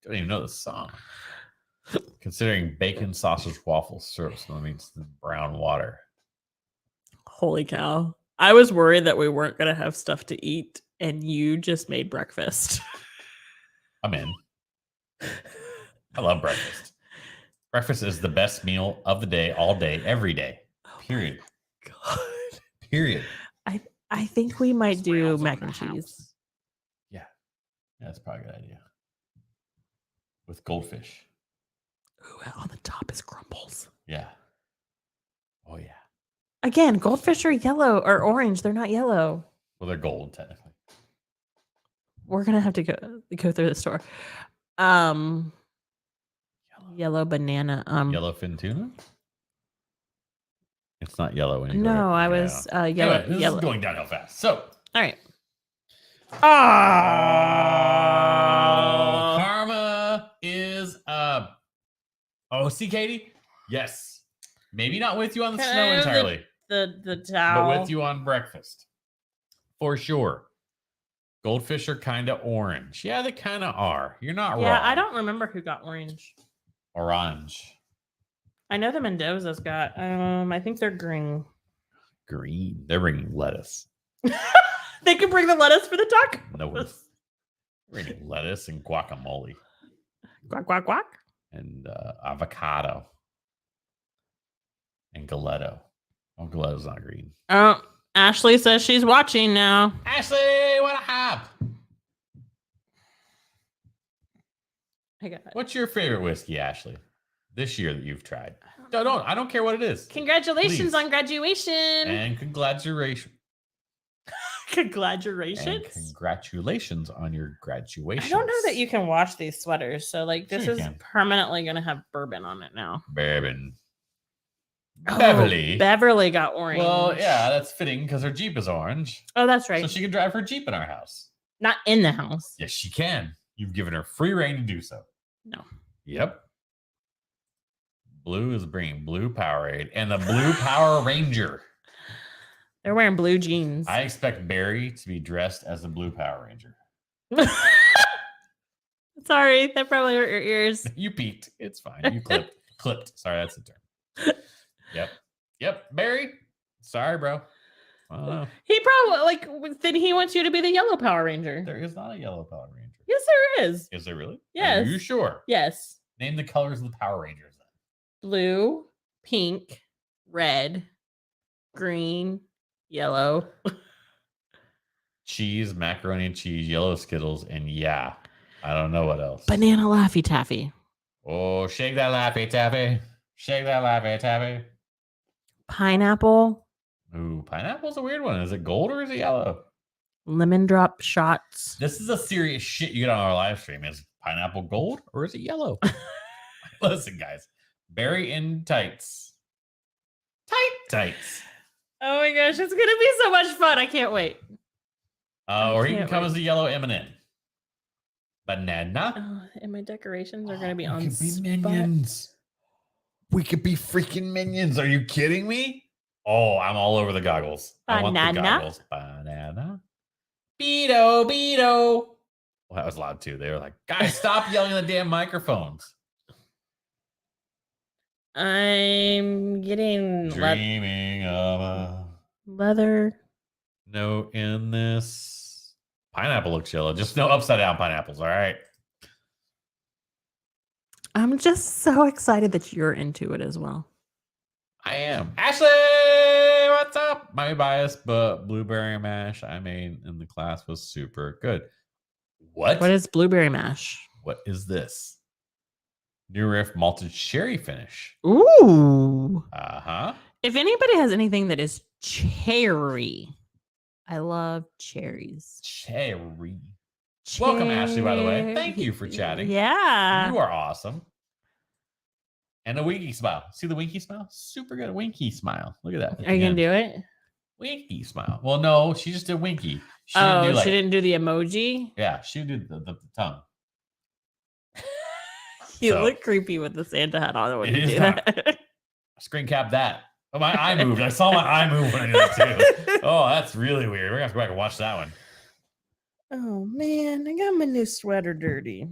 Don't even know the song. Considering bacon, sausage, waffles, syrup, so that means brown water. Holy cow. I was worried that we weren't going to have stuff to eat, and you just made breakfast. I'm in. I love breakfast. Breakfast is the best meal of the day, all day, every day. Period. God. Period. I think we might do mac and cheese. Yeah. That's probably a good idea. With goldfish. Ooh, on the top is crumbles. Yeah. Oh, yeah. Again, goldfish are yellow or orange. They're not yellow. Well, they're gold, technically. We're going to have to go through the store. Yellow banana. Yellowfin tuna? It's not yellow anymore. No, I was yellow. Anyway, this is going downhill fast. So. All right. Karma is up. Oh, see, Katie? Yes. Maybe not with you on the snow entirely. The towel. But with you on breakfast. For sure. Goldfish are kind of orange. Yeah, they kind of are. You're not wrong. Yeah, I don't remember who got orange. Orange. I know the Mendoza's got. I think they're green. Green. They're bringing lettuce. They can bring the lettuce for the taco. No, bringing lettuce and guacamole. Guac. And avocado. And Galetto. Oh, Galetto's not green. Oh, Ashley says she's watching now. Ashley, what a hap. I got it. What's your favorite whiskey, Ashley? This year that you've tried. I don't care what it is. Congratulations on graduation. And congratulations. Congratulations. And congratulations on your graduation. I don't know that you can wash these sweaters. So like this is permanently going to have bourbon on it now. Bourbon. Oh, Beverly. Beverly got orange. Well, yeah, that's fitting because her Jeep is orange. Oh, that's right. So she can drive her Jeep in our house. Not in the house. Yes, she can. You've given her free reign to do so. No. Yep. Blue is bringing Blue Powerade and the Blue Power Ranger. They're wearing blue jeans. I expect Barry to be dressed as the Blue Power Ranger. Sorry, that probably hurt your ears. You peeked. It's fine. You clipped. Sorry, that's the term. Yep. Barry. Sorry, bro. He probably then he wants you to be the yellow Power Ranger. There is not a yellow Power Ranger. Yes, there is. Is there really? Yes. Are you sure? Yes. Name the colors of the Power Rangers then. Blue, pink, red, green, yellow. Cheese, macaroni and cheese, yellow Skittles, and yeah, I don't know what else. Banana Laffy Taffy. Oh, shake that Laffy Taffy. Shake that Laffy Taffy. Pineapple. Ooh, pineapple's a weird one. Is it gold or is it yellow? Lemon drop shots. This is a serious shit you get on our live stream. Is pineapple gold or is it yellow? Listen, guys. Barry in tights. Tights. Oh my gosh, it's going to be so much fun. I can't wait. Or he can come as a yellow M&M. Banana. And my decorations are going to be on spot. Minions. We could be freaking minions. Are you kidding me? Oh, I'm all over the goggles. Banana. I want the goggles. Banana. Beto. Well, that was loud too. They were like, guys, stop yelling at the damn microphones. I'm getting dreaming of a leather note in this. Pineapple looks yellow. Just no upside down pineapples. All right. I'm just so excited that you're into it as well. I am. Ashley, what's up? My bias, but blueberry mash I made in the class was super good. What is blueberry mash? What is this? New Riff malted cherry finish. Ooh. Uh-huh. If anybody has anything that is cherry, I love cherries. Cherry. Welcome, Ashley, by the way. Thank you for chatting. Yeah. You are awesome. And a winky smile. See the winky smile? Super good winky smile. Look at that. Are you going to do it? Winky smile. Well, no, she just did winky. She didn't do the emoji? Yeah, she did the tongue. You look creepy with the Santa hat on when you do that. Screen cap that. Oh, my eye moved. I saw my eye move when I did it too. Oh, that's really weird. We're going to have to go back and watch that one. Oh, man. I got my new sweater dirty.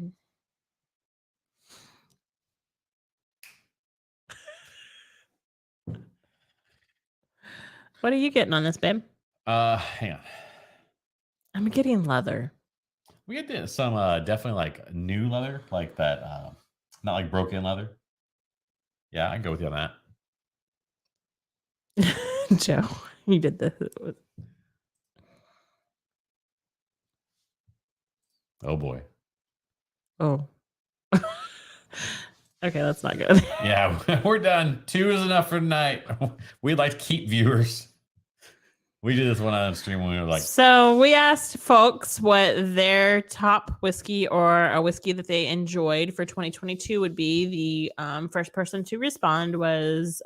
What are you getting on this, babe? Hang on. I'm getting leather. We get some definitely like new leather, like that, not like broken leather. Yeah, I can go with you on that. Joe, you did this. Oh boy. Oh. Okay, that's not good. Yeah, we're done. 2 is enough for tonight. We'd like to keep viewers. We did this one on stream when we were like. So we asked folks what their top whiskey or a whiskey that they enjoyed for 2022 would be. The first person to respond was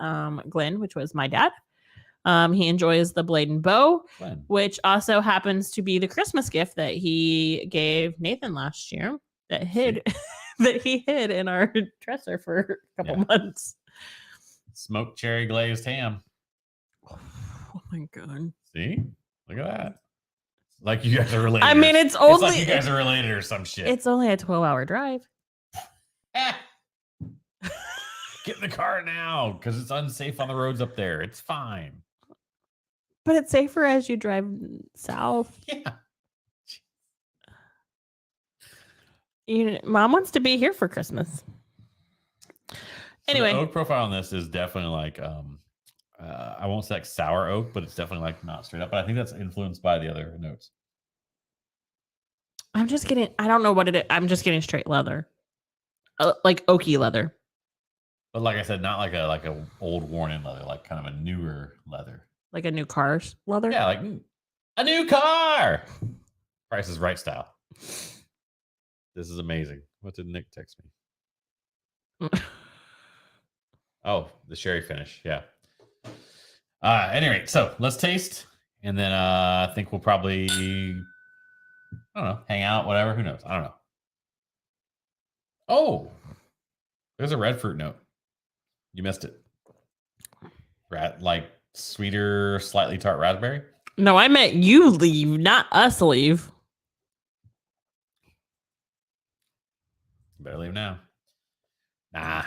Glenn, which was my dad. He enjoys the Blade and Bow, which also happens to be the Christmas gift that he gave Nathan last year that he hid in our dresser for a couple months. Smoked cherry glazed ham. Oh my god. See? Look at that. Like you guys are related. I mean, it's like you guys are related or some shit. It's only a 12-hour drive. Get in the car now because it's unsafe on the roads up there. It's fine. But it's safer as you drive south. Yeah. Mom wants to be here for Christmas. Anyway. So the oak profile on this is definitely like I won't say like sour oak, but it's definitely like not straight up. But I think that's influenced by the other notes. I don't know what it is. I'm just getting straight leather. Like oaky leather. But like I said, not like a old worn in leather, like kind of a newer leather. Like a new car's leather? Yeah, like a new car. Price is Right style. This is amazing. What did Nick text me? Oh, the sherry finish. Yeah. Any rate, so let's taste, and then I think we'll probably, I don't know, hang out, whatever. Who knows? I don't know. Oh, there's a red fruit note. You missed it. Like sweeter, slightly tart raspberry. No, I meant you leave, not us leave. Better leave now. Nah.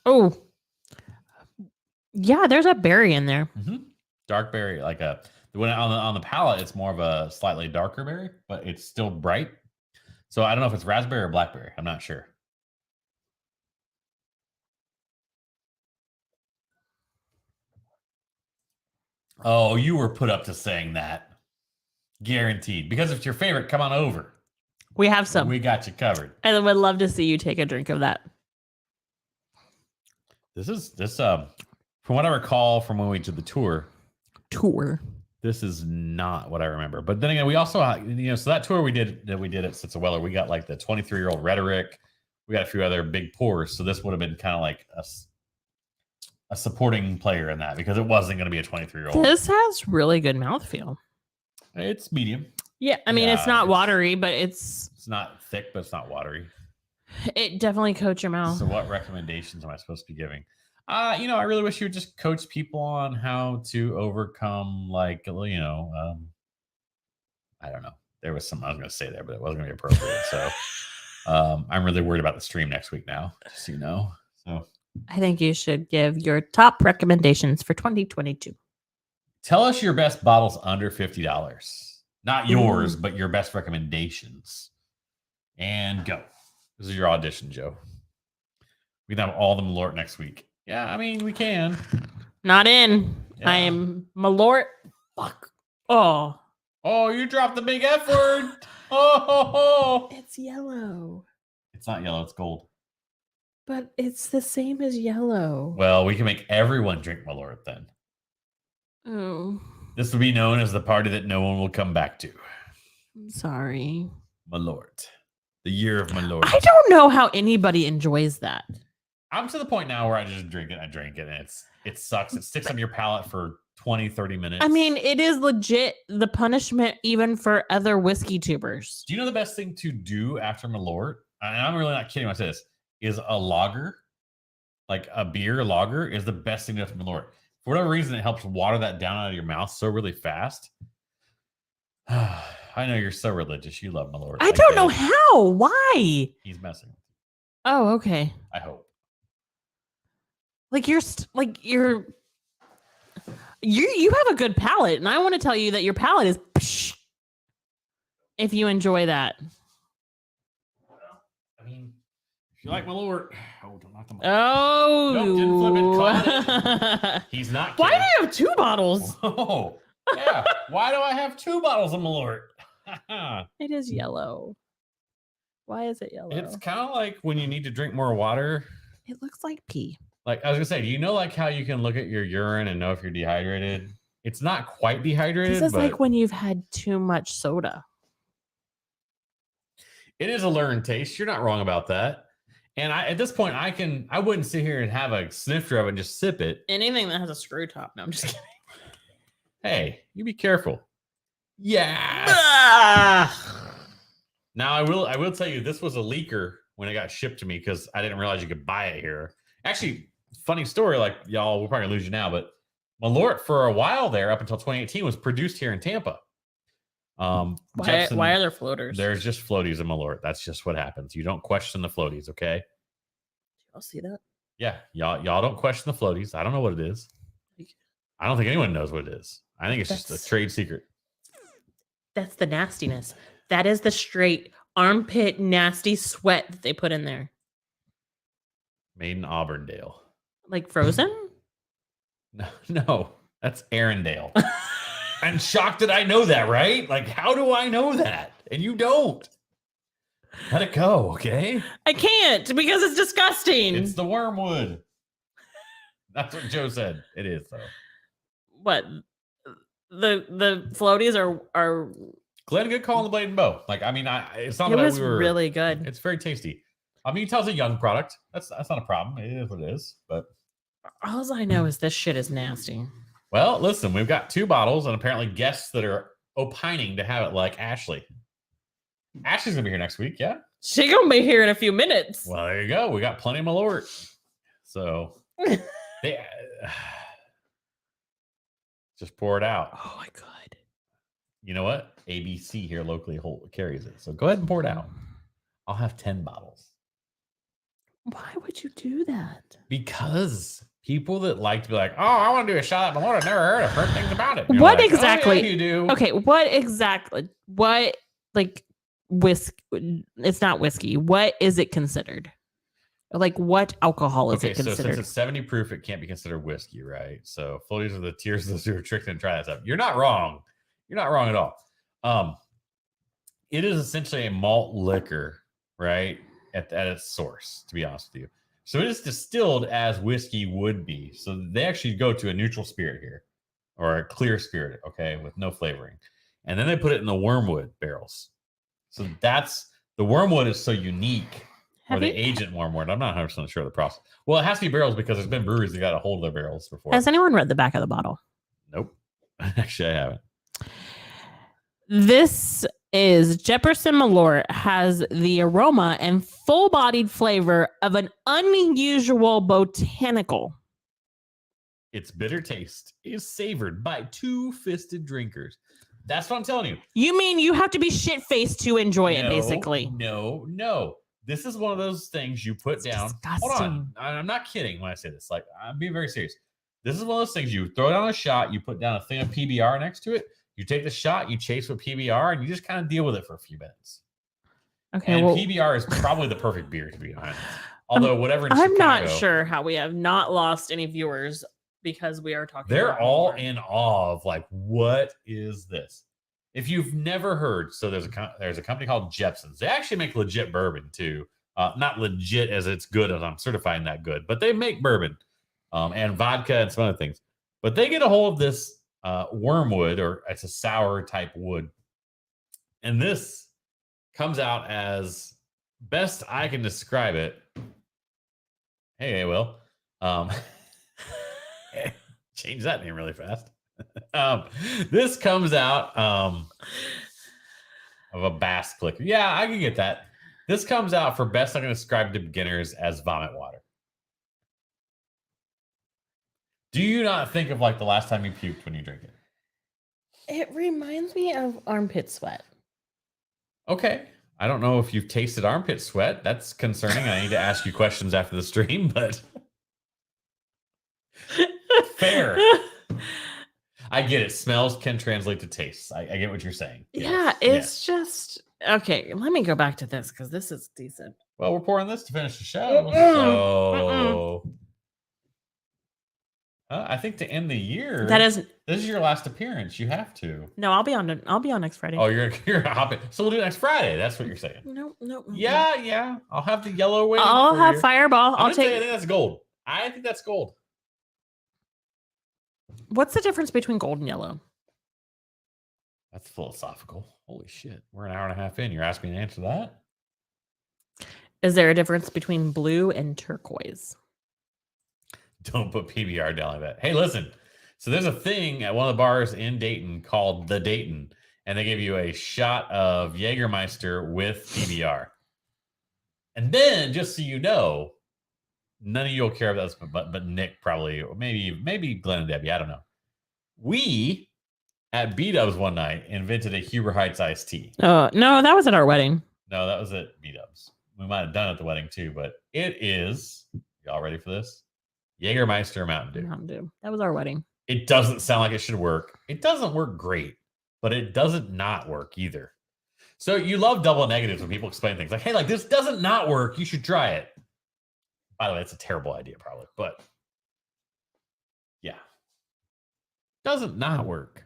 Oh. Yeah, there's a berry in there. Mm-hmm. Dark berry, like on the palate, it's more of a slightly darker berry, but it's still bright. So I don't know if it's raspberry or blackberry. I'm not sure. Oh, you were put up to saying that. Guaranteed. Because if it's your favorite, come on over. We have some. We got you covered. I would love to see you take a drink of that. This from what I recall from when we did the tour. This is not what I remember. But then again, we also, so that tour we did at Sitzaweller, we got like the 23-year-old Rhetoric. We got a few other big pours. So this would have been kind of like a supporting player in that because it wasn't going to be a 23-year-old. This has really good mouthfeel. It's medium. Yeah, I mean, it's not watery, but it's not thick, but it's not watery. It definitely coats your mouth. So what recommendations am I supposed to be giving? I really wish you would just coach people on how to overcome, like, I don't know. There was something I was going to say there, but it wasn't going to be appropriate. So I'm really worried about the stream next week now, just so you know. So I think you should give your top recommendations for 2022. Tell us your best bottles under $50. Not yours, but your best recommendations. And go. This is your audition, Joe. We can have all the Malort next week. Yeah, I mean, we can. Not in. Yeah. I am Malort. Fuck. Oh, you dropped the big F word. Oh. It's yellow. It's not yellow. It's gold. But it's the same as yellow. Well, we can make everyone drink Malort then. Oh. This will be known as the party that no one will come back to. I'm sorry. Malort. The year of Malort. I don't know how anybody enjoys that. I'm to the point now where I just drink it. I drink it, and it sucks. It sticks on your palate for 20, 30 minutes. I mean, it is legit the punishment even for other whiskey tubers. Do you know the best thing to do after Malort? And I'm really not kidding when I say this. Is a lager, like a beer lager, is the best thing to do after Malort. For whatever reason, it helps water that down out of your mouth so really fast. I know you're so religious. You love Malort. I don't know how. Why? He's messing with you. Oh, okay. I hope. Like you have a good palate, and I want to tell you that your palate is psh, if you enjoy that. I mean, if you like Malort, don't knock them. Oh, nope, didn't flip it. Caught it. He's not kidding. Why do you have 2 bottles? Oh, yeah. Why do I have 2 bottles of Malort? It is yellow. Why is it yellow? It's kind of like when you need to drink more water. It looks like pee. Like I was gonna say, do you know like how you can look at your urine and know if you're dehydrated? It's not quite dehydrated. This is like when you've had too much soda. It is a learned taste. You're not wrong about that. And at this point, I wouldn't sit here and have a snifter of it and just sip it. Anything that has a screw top. No, I'm just kidding. Hey, you be careful. Yeah. Now I will tell you this was a leaker when it got shipped to me because I didn't realize you could buy it here. Actually, funny story, like y'all, we'll probably lose you now, but Malort for a while there, up until 2018, was produced here in Tampa. Why are there floaters? There's just floaties in Malort. That's just what happens. You don't question the floaties, okay? Y'all see that? Yeah, y'all don't question the floaties. I don't know what it is. I don't think anyone knows what it is. I think it's just a trade secret. That's the nastiness. That is the straight armpit nasty sweat that they put in there. Made in Auburndale. Like frozen? No, that's Arendelle. I'm shocked that I know that, right? Like, how do I know that? And you don't. Let it go, okay? I can't because it's disgusting. It's the wormwood. That's what Joe said. It is, though. What? The floaties are Glenn, good call on the blade and bow. Like, I mean, it's not it that was we were really good. It's very tasty. I mean, you tell it's a young product. That's not a problem. It is what it is. But all I know is this shit is nasty. Well, listen, we've got 2 bottles and apparently guests that are opining to have it like Ashley. Ashley's gonna be here next week, yeah? She's gonna be here in a few minutes. Well, there you go. We got plenty of Malort. So just pour it out. Oh my god. You know what? ABC here locally carries it. So go ahead and pour it out. I'll have 10 bottles. Why would you do that? Because people that like to be like, oh, I want to do a shot at Malort. I've never heard things about it. What like, exactly? Oh, yeah, you do. Okay, what exactly? What, like, whiskey? It's not whiskey. What is it considered? Like, what alcohol is it considered? So since it's 70 proof, it can't be considered whiskey, right? So floaties are the tears of those who are tricked and try that stuff. You're not wrong. You're not wrong at all. It is essentially a malt liquor, right? At its source, to be honest with you. So it is distilled as whiskey would be. So they actually go to a neutral spirit here, or a clear spirit, okay, with no flavoring. And then they put it in the wormwood barrels. So the wormwood is so unique, or the agent wormwood. I'm not 100% sure of the process. Well, it has to be barrels because there's been breweries that got a hold of their barrels before. Has anyone read the back of the bottle? Nope. Actually, I haven't. This is Jefferson Malort, has the aroma and full-bodied flavor of an unusual botanical. Its bitter taste is savored by two-fisted drinkers. That's what I'm telling you. You mean you have to be shit-faced to enjoy it, basically? No. This is one of those things you put down. Disgusting. Hold on. I'm not kidding when I say this. Like, I'm being very serious. This is one of those things you throw down a shot, you put down a thing of PBR next to it, you take the shot, you chase with PBR, and you just kind of deal with it for a few minutes. Okay, and PBR is probably the perfect beer, to be honest. Although whatever in I'm Chicago, not sure how we have not lost any viewers because we are talking. They're all in awe of like, what is this? If you've never heard, so there's a company called Jepson's. They actually make legit bourbon too. Not legit as it's good as I'm certifying that good, but they make bourbon and vodka and some other things. But they get a hold of this wormwood, or it's a sour type wood, and this comes out as best I can describe it. Hey, Will. Change that name really fast. This comes out of a bass clicker. Yeah, I can get that. This comes out for best I can describe to beginners as vomit water. Do you not think of like the last time you puked when you drink it? It reminds me of armpit sweat. Okay. I don't know if you've tasted armpit sweat. That's concerning. I need to ask you questions after the stream, but fair. I get it. Smells can translate to tastes. I get what you're saying. Yeah, it's just okay. Let me go back to this because this is decent. Well, we're pouring this to finish the show. So I think to end the year, this is your last appearance. You have to. No, I'll be on next Friday. Oh, you're hopping. So we'll do next Friday. That's what you're saying. No. Yeah. I'll have the yellow waiting. I'll have Fireball. I think that's gold. I think that's gold. What's the difference between gold and yellow? That's philosophical. Holy shit. We're an hour and a half in. You're asking me to answer that? Is there a difference between blue and turquoise? Don't put PBR down like that. Hey, listen. So there's a thing at one of the bars in Dayton called The Dayton, and they give you a shot of Jägermeister with PBR. And then, just so you know, none of you will care about this, but Nick probably, or maybe Glenn and Debbie, I don't know. We, at B-Dubs one night, invented a Huber Heights iced tea. Oh, no, that was at our wedding. No, that was at B-Dubs. We might have done it at the wedding too, but it is, y'all ready for this? Jägermeister Mountain Dew. Mountain Dew. That was our wedding. It doesn't sound like it should work. It doesn't work great, but it doesn't not work either. So you love double negatives when people explain things like, hey, like this doesn't not work. You should try it. By the way, it's a terrible idea probably, but yeah. Doesn't not work.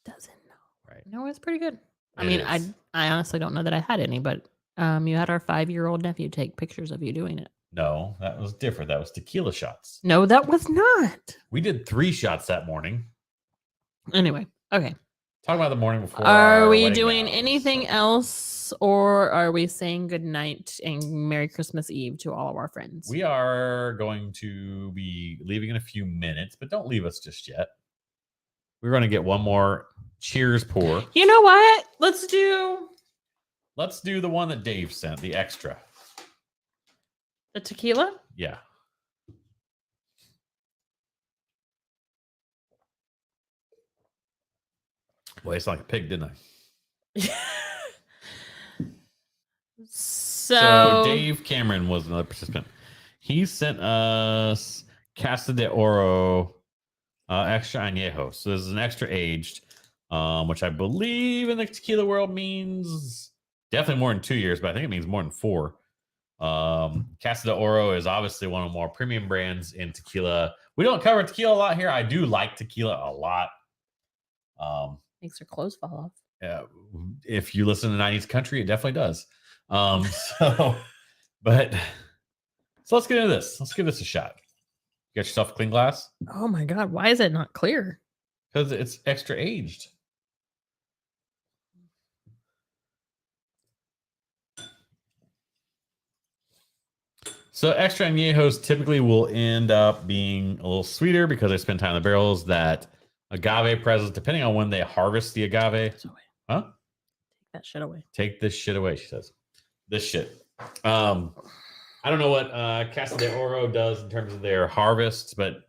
Doesn't know. Right. No, it's pretty good. I honestly don't know that I had any, but you had our 5-year-old nephew take pictures of you doing it. No, that was different. That was tequila shots. No, that was not. We did 3 shots that morning. Anyway, okay. Talk about the morning before. Are we doing anything else, or are we saying good night and Merry Christmas Eve to all of our friends? We are going to be leaving in a few minutes, but don't leave us just yet. We're going to get one more cheers pour. You know what? Let's do the one that Dave sent, the extra. The tequila? Yeah. Boy, it's like a pig, didn't I? So Dave Cameron was another participant. He sent us Casa de Oro extra añejo. So this is an extra aged, which I believe in the tequila world means definitely more than 2 years, but I think it means more than 4. Casa de Oro is obviously one of the more premium brands in tequila. We don't cover tequila a lot here. I do like tequila a lot. Makes her clothes fall off. If you listen to 90s country, it definitely does. So let's get into this. Let's give this a shot. You got yourself a clean glass? Oh my God. Why is it not clear? Because it's extra aged. So extra añejos typically will end up being a little sweeter because they spend time in the barrels. That agave presence, depending on when they harvest the agave. Huh? that shit away. Take this shit away, she says. This shit. I don't know what Casa de Oro does in terms of their harvests, but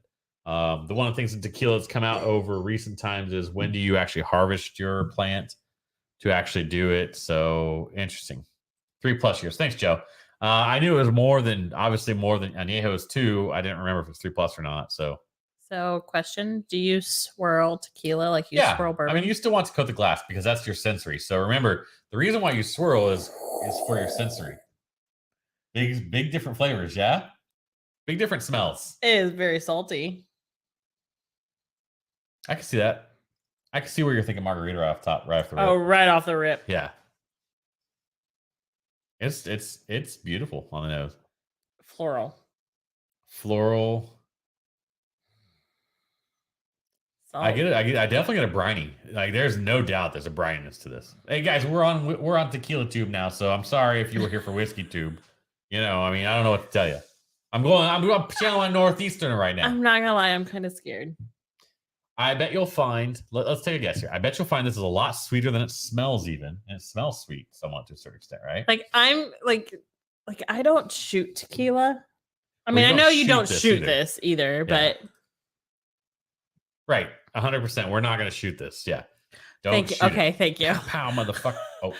one of the things in tequila that's come out over recent times is when do you actually harvest your plant to actually do it? So interesting. 3+ years. Thanks, Joe. I knew it was obviously more than añejos too. I didn't remember if it's 3+ or not. So question: do you swirl tequila like you swirl bourbon? I mean, you still want to coat the glass because that's your sensory. So remember, the reason why you swirl is for your sensory. Big different flavors, yeah. Big different smells. It is very salty. I can see that. I can see where you're thinking margarita right off the rip. Oh, right off the rip. Yeah. It's beautiful on the nose. Floral. Solid. I get it. I definitely get a briny. Like, there's no doubt there's a brininess to this. Hey guys, we're on Tequila Tube now, so I'm sorry if you were here for Whiskey Tube. I mean, I don't know what to tell you. I'm channeling Northeastern right now. I'm not gonna lie, I'm kind of scared. I bet you'll find. Let's take a guess here. I bet you'll find this is a lot sweeter than it smells, and it smells sweet somewhat to a certain extent, right? Like I'm like I don't shoot tequila. I mean, I know you don't shoot this either, but right, 100%. We're not gonna shoot this. Yeah. Thank you. Okay, thank you. Pow, motherfucker. Oh.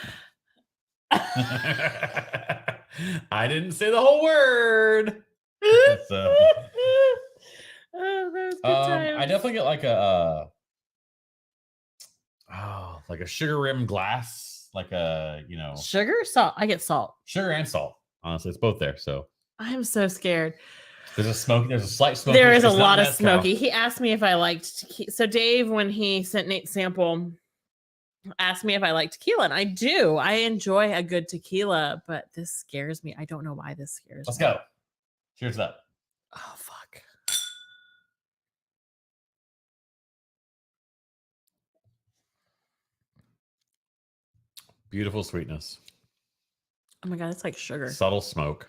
I didn't say the whole word. Oh, that was good times. I definitely get like a sugar rim glass, like a sugar, salt. I get salt, sugar and salt. Honestly, it's both there. So I'm so scared. There's a slight smoke. There is a lot of smoky. He asked me if I liked tequila. So Dave, when he sent Nate sample, asked me if I like tequila, and I do. I enjoy a good tequila, but this scares me. I don't know why this scares me. Let's go. Cheers up. Oh fuck. Beautiful sweetness. Oh my god, it's like sugar. Subtle smoke.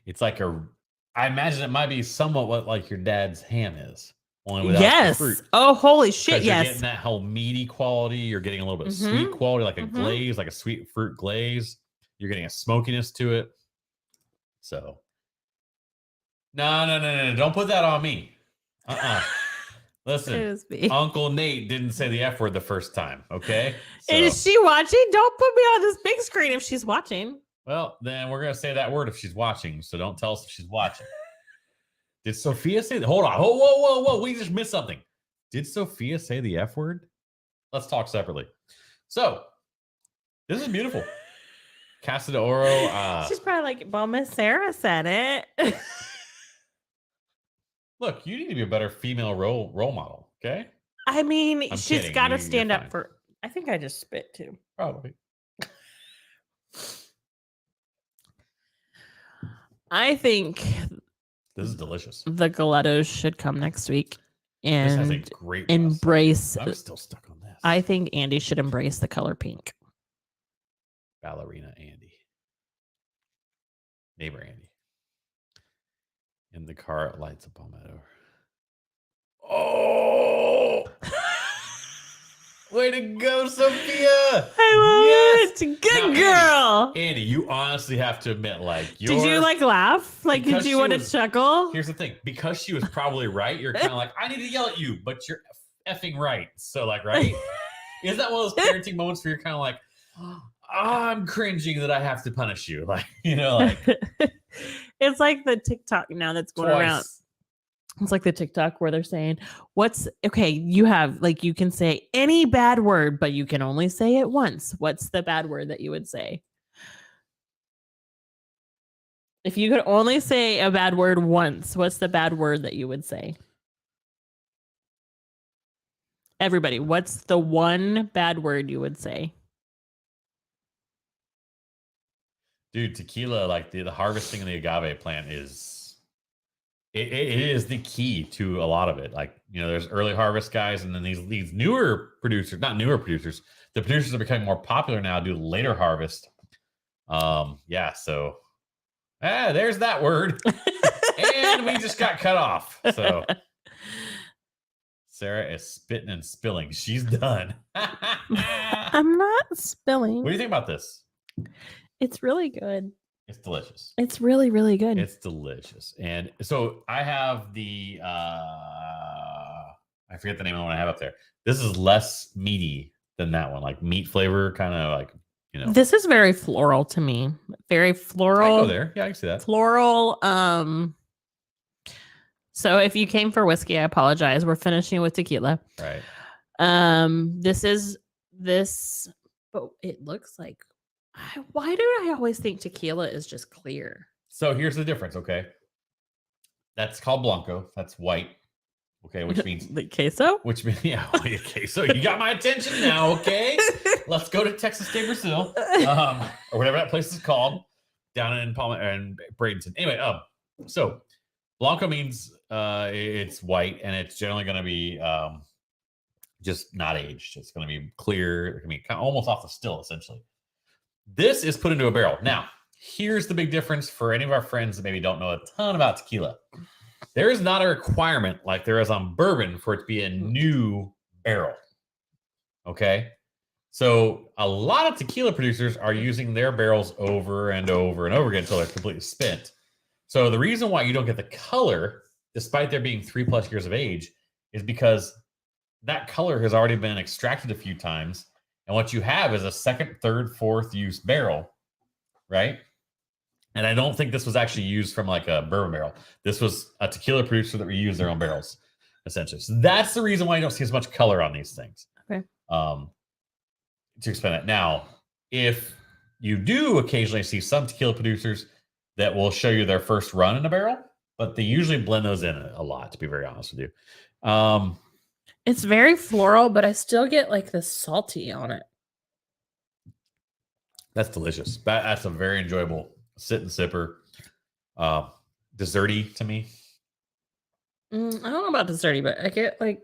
It's like I imagine it might be somewhat what like your dad's ham is. Only without the fruit. Oh, holy shit, yes. You're getting that whole meaty quality. You're getting a little bit of sweet quality, like a glaze, like a sweet fruit glaze. You're getting a smokiness to it. So. No. Don't put that on me. Listen, Uncle Nate didn't say the F word the first time, okay? So, is she watching? Don't put me on this big screen if she's watching. Well, then we're going to say that word if she's watching, so don't tell us if she's watching. Did Sophia say that? Hold on. Whoa. We just missed something. Did Sophia say the F word? Let's talk separately. So, this is beautiful. Casa de Oro. She's probably like, well, Miss Sarah said it. Look, you need to be a better female role model, okay? I mean, she's got to stand up for... I think I just spit, too. Probably. I think... This is delicious. The Galettos should come next week and this has a great embrace... I'm still stuck on this. I think Andy should embrace the color pink. Ballerina Andy. Neighbor Andy. In the car, it lights up on that over. Oh! Way to go, Sophia! I love it. Good girl. Andy, you honestly have to admit, like, did you like laugh? Like, did you want to chuckle? Here's the thing: because she was probably right, you're kind of like, I need to yell at you, but you're effing right. So, like, right? Is that one of those parenting moments where you're kind of like, I'm cringing that I have to punish you? Like, like. It's like the TikTok now that's going around. It's like the TikTok where they're saying, you have, like, you can say any bad word, but you can only say it once. What's the bad word that you would say? If you could only say a bad word once, what's the bad word that you would say? Everybody, what's the one bad word you would say? Dude, tequila, like the harvesting of the agave plant is it is the key to a lot of it. Like, there's early harvest guys, and then these newer producers, not newer producers, the producers are becoming more popular now due to later harvest. So there's that word. And we just got cut off. So Sarah is spitting and spilling. She's done. I'm not spilling. What do you think about this? It's really good. It's delicious. It's really, really good. It's delicious. And so I have the I forget the name of the one I have up there. This is less meaty than that one, like meat flavor, kind of like, you know. This is very floral to me. Very floral. I go there. Yeah, I can see that. Floral. So if you came for whiskey, I apologize. We're finishing with tequila. Right. This is this, but it looks like. Why do I always think tequila is just clear? So here's the difference. Okay, that's called Blanco. That's white. Okay, which means the queso. Which means okay. So you got my attention now. Okay, let's go to Texas de Brazil, or whatever that place is called, down in Palma and Bradenton. Anyway, so Blanco means it's white, and it's generally going to be just not aged. It's going to be clear. It's going to be kind of almost off the still, essentially. This is put into a barrel. Now, here's the big difference for any of our friends that maybe don't know a ton about tequila. There is not a requirement like there is on bourbon for it to be a new barrel. Okay? So a lot of tequila producers are using their barrels over and over and over again until they're completely spent. So the reason why you don't get the color, despite there being 3+ years of age, is because that color has already been extracted a few times. And what you have is a second, third, fourth use barrel, right? And I don't think this was actually used from like a bourbon barrel. This was a tequila producer that reused their own barrels, essentially. So that's the reason why you don't see as much color on these things. Okay. To explain that. Now, if you do occasionally see some tequila producers that will show you their first run in a barrel, but they usually blend those in a lot, to be very honest with you. It's very floral, but I still get like the salty on it. That's delicious. That's a very enjoyable sit and sipper. Desserty to me. I don't know about desserty, but I get like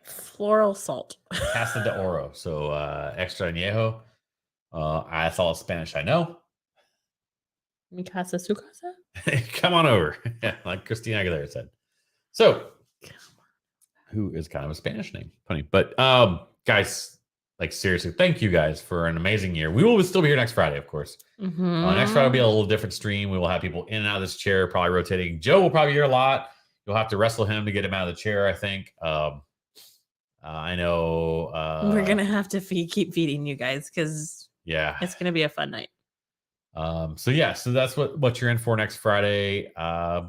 floral salt. Casa de Oro. So extra añejo. That's all Spanish I know. Mi casa, su casa? Come on over. Like Christina Aguilera said. So who is kind of a Spanish name. Funny. But guys, like seriously, thank you guys for an amazing year. We will still be here next Friday, of course. Next Friday will be a little different stream. We will have people in and out of this chair, probably rotating. Joe will probably be here a lot. You'll have to wrestle him to get him out of the chair, I think. I know. We're going to have to keep feeding you guys because it's going to be a fun night. So that's what you're in for next Friday. I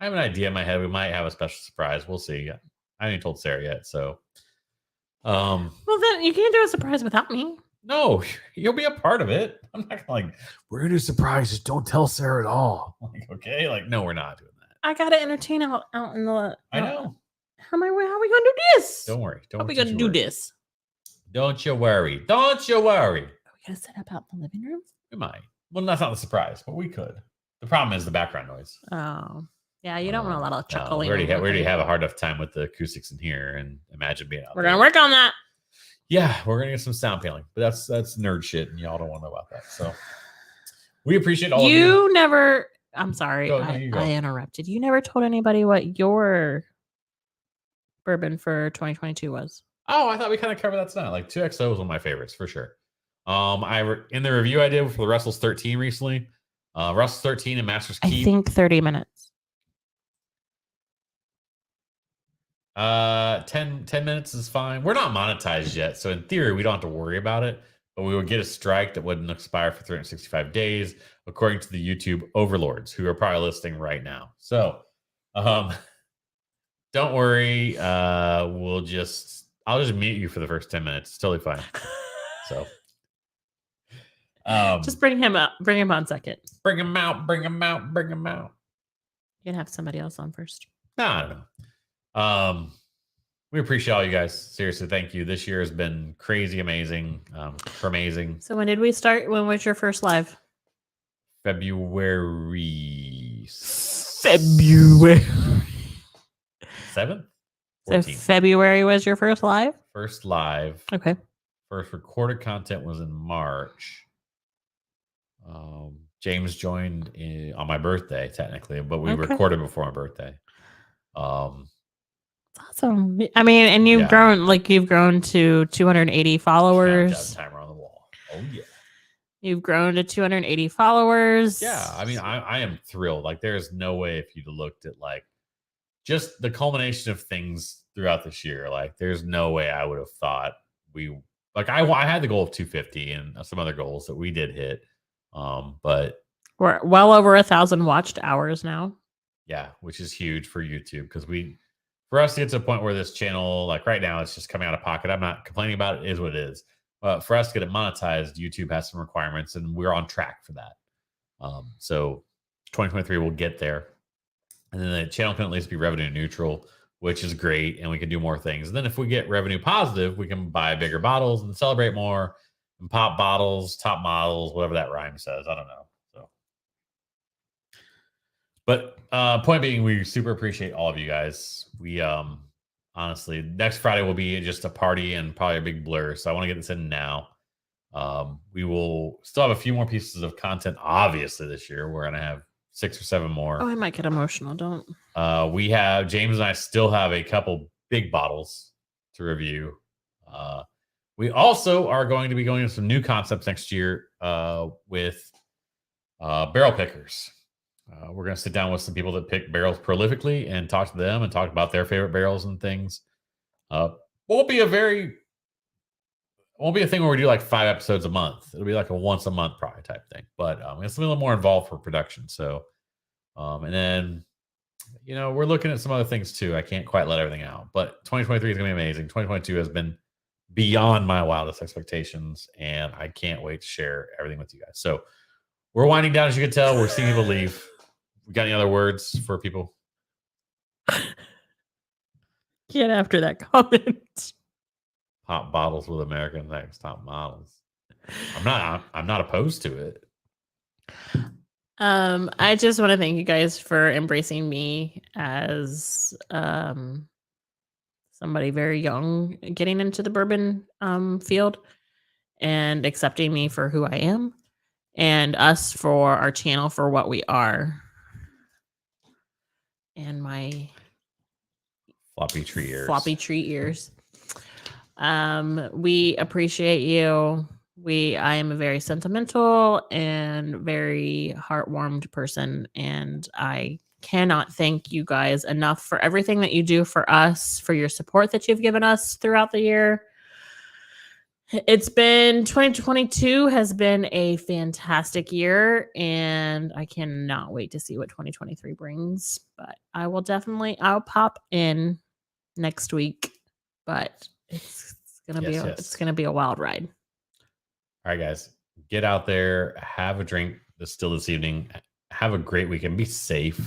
have an idea in my head. We might have a special surprise. We'll see. I haven't told Sarah yet, so. Well, then you can't do a surprise without me. No, you'll be a part of it. I'm not like we're gonna do surprises. Don't tell Sarah at all. Like, okay, like no, we're not doing that. I gotta entertain out in the. I know. How are we gonna do this? Don't worry. How are we gonna do this? Don't you worry. Don't you worry. Are we gonna set up out in the living room? We might. Well, that's not the surprise, but we could. The problem is the background noise. Oh. Yeah, you don't want a lot of chuckling. We already have a hard enough time with the acoustics in here, and imagine being out there. We're gonna work on that. Yeah, we're gonna get some sound paneling, but that's nerd shit, and y'all don't want to know about that. So we appreciate all of you. You never. I'm sorry, I interrupted. You never told anybody what your bourbon for 2022 was. Oh, I thought we kind of covered that tonight. Like 2XO was one of my favorites for sure. In the review I did for the Russell's 13 recently, Russell's 13 and Master's Keep. I think 30 minutes. 10 minutes is fine. We're not monetized yet, so in theory we don't have to worry about it, but we would get a strike that wouldn't expire for 365 days according to the YouTube overlords who are probably listening right now. So don't worry. I'll just mute you for the first 10 minutes. It's totally fine. So just bring him up. Bring him on second. Bring him out. You can have somebody else on first. No, I don't know. We appreciate all you guys. Seriously, thank you. This year has been crazy, amazing. So when did we start? When was your first live? February 7th. So February was your first live? First live. Okay. First recorded content was in March. James joined on my birthday, technically, but we recorded before my birthday. It's Awesome. I mean, and you've grown to 280 followers. Timer on the wall. Oh yeah. You've grown to 280 followers. Yeah, I mean, I am thrilled. Like, there's no way if you'd looked at like just the culmination of things throughout this year. Like, there's no way I would have thought I had the goal of 250 and some other goals that we did hit. But we're well over 1,000 watched hours now. Yeah, which is huge for YouTube because for us to get to a point where this channel, like right now, it's just coming out of pocket. I'm not complaining about it. It is what it is. But for us to get it monetized, YouTube has some requirements, and we're on track for that. So 2023 we'll get there, and then the channel can at least be revenue neutral, which is great, and we can do more things. And then if we get revenue positive, we can buy bigger bottles and celebrate more and pop bottles, top models, whatever that rhyme says. I don't know. So, but point being, we super appreciate all of you guys. We honestly, next Friday will be just a party and probably a big blur. So I want to get this in now. We will still have a few more pieces of content, obviously, this year. We're gonna have 6 or 7 more. Oh, I might get emotional. Don't. We have James and I still have a couple big bottles to review. We also are going to be going into some new concepts next year with barrel pickers. We're going to sit down with some people that pick barrels prolifically and talk to them and talk about their favorite barrels and things. Won't be a thing where we do like 5 episodes a month. It'll be like a once a month probably type thing. But it's a little more involved for production. So, and then, we're looking at some other things too. I can't quite let everything out. But 2023 is going to be amazing. 2022 has been beyond my wildest expectations, and I can't wait to share everything with you guys. So we're winding down, as you can tell. We're seeing people leave. We got any other words for people? Get after that comment. Pop bottles with American Next top models. I'm not opposed to it. I just want to thank you guys for embracing me as somebody very young getting into the bourbon field and accepting me for who I am, and us for our channel for what we are. And my floppy tree ears. We appreciate you. I am a very sentimental and very heartwarmed person, and I cannot thank you guys enough for everything that you do for us, for your support that you've given us throughout the year. 2022 has been a fantastic year, and I cannot wait to see what 2023 brings. But I'll pop in next week, but it's gonna be a wild ride. All right, guys, get out there, have a drink still this evening. Have a great weekend. Be safe.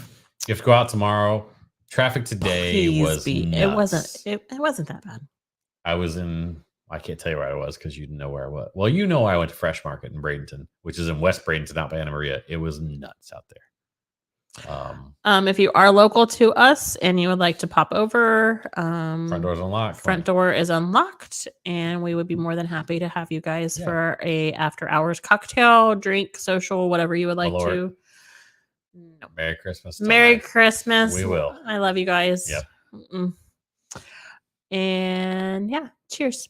You have to go out tomorrow. Traffic today was nuts. It wasn't that bad. I can't tell you where I was because you didn't know where I was. Well, I went to Fresh Market in Bradenton, which is in West Bradenton, out by Anna Maria. It was nuts out there. If you are local to us and you would like to pop over, front door's unlocked. Front door is unlocked, and we would be more than happy to have you guys for a after hours cocktail, drink, social, whatever you would like to. No. Merry Christmas. Merry Christmas. We will. I love you guys. Yep. And cheers.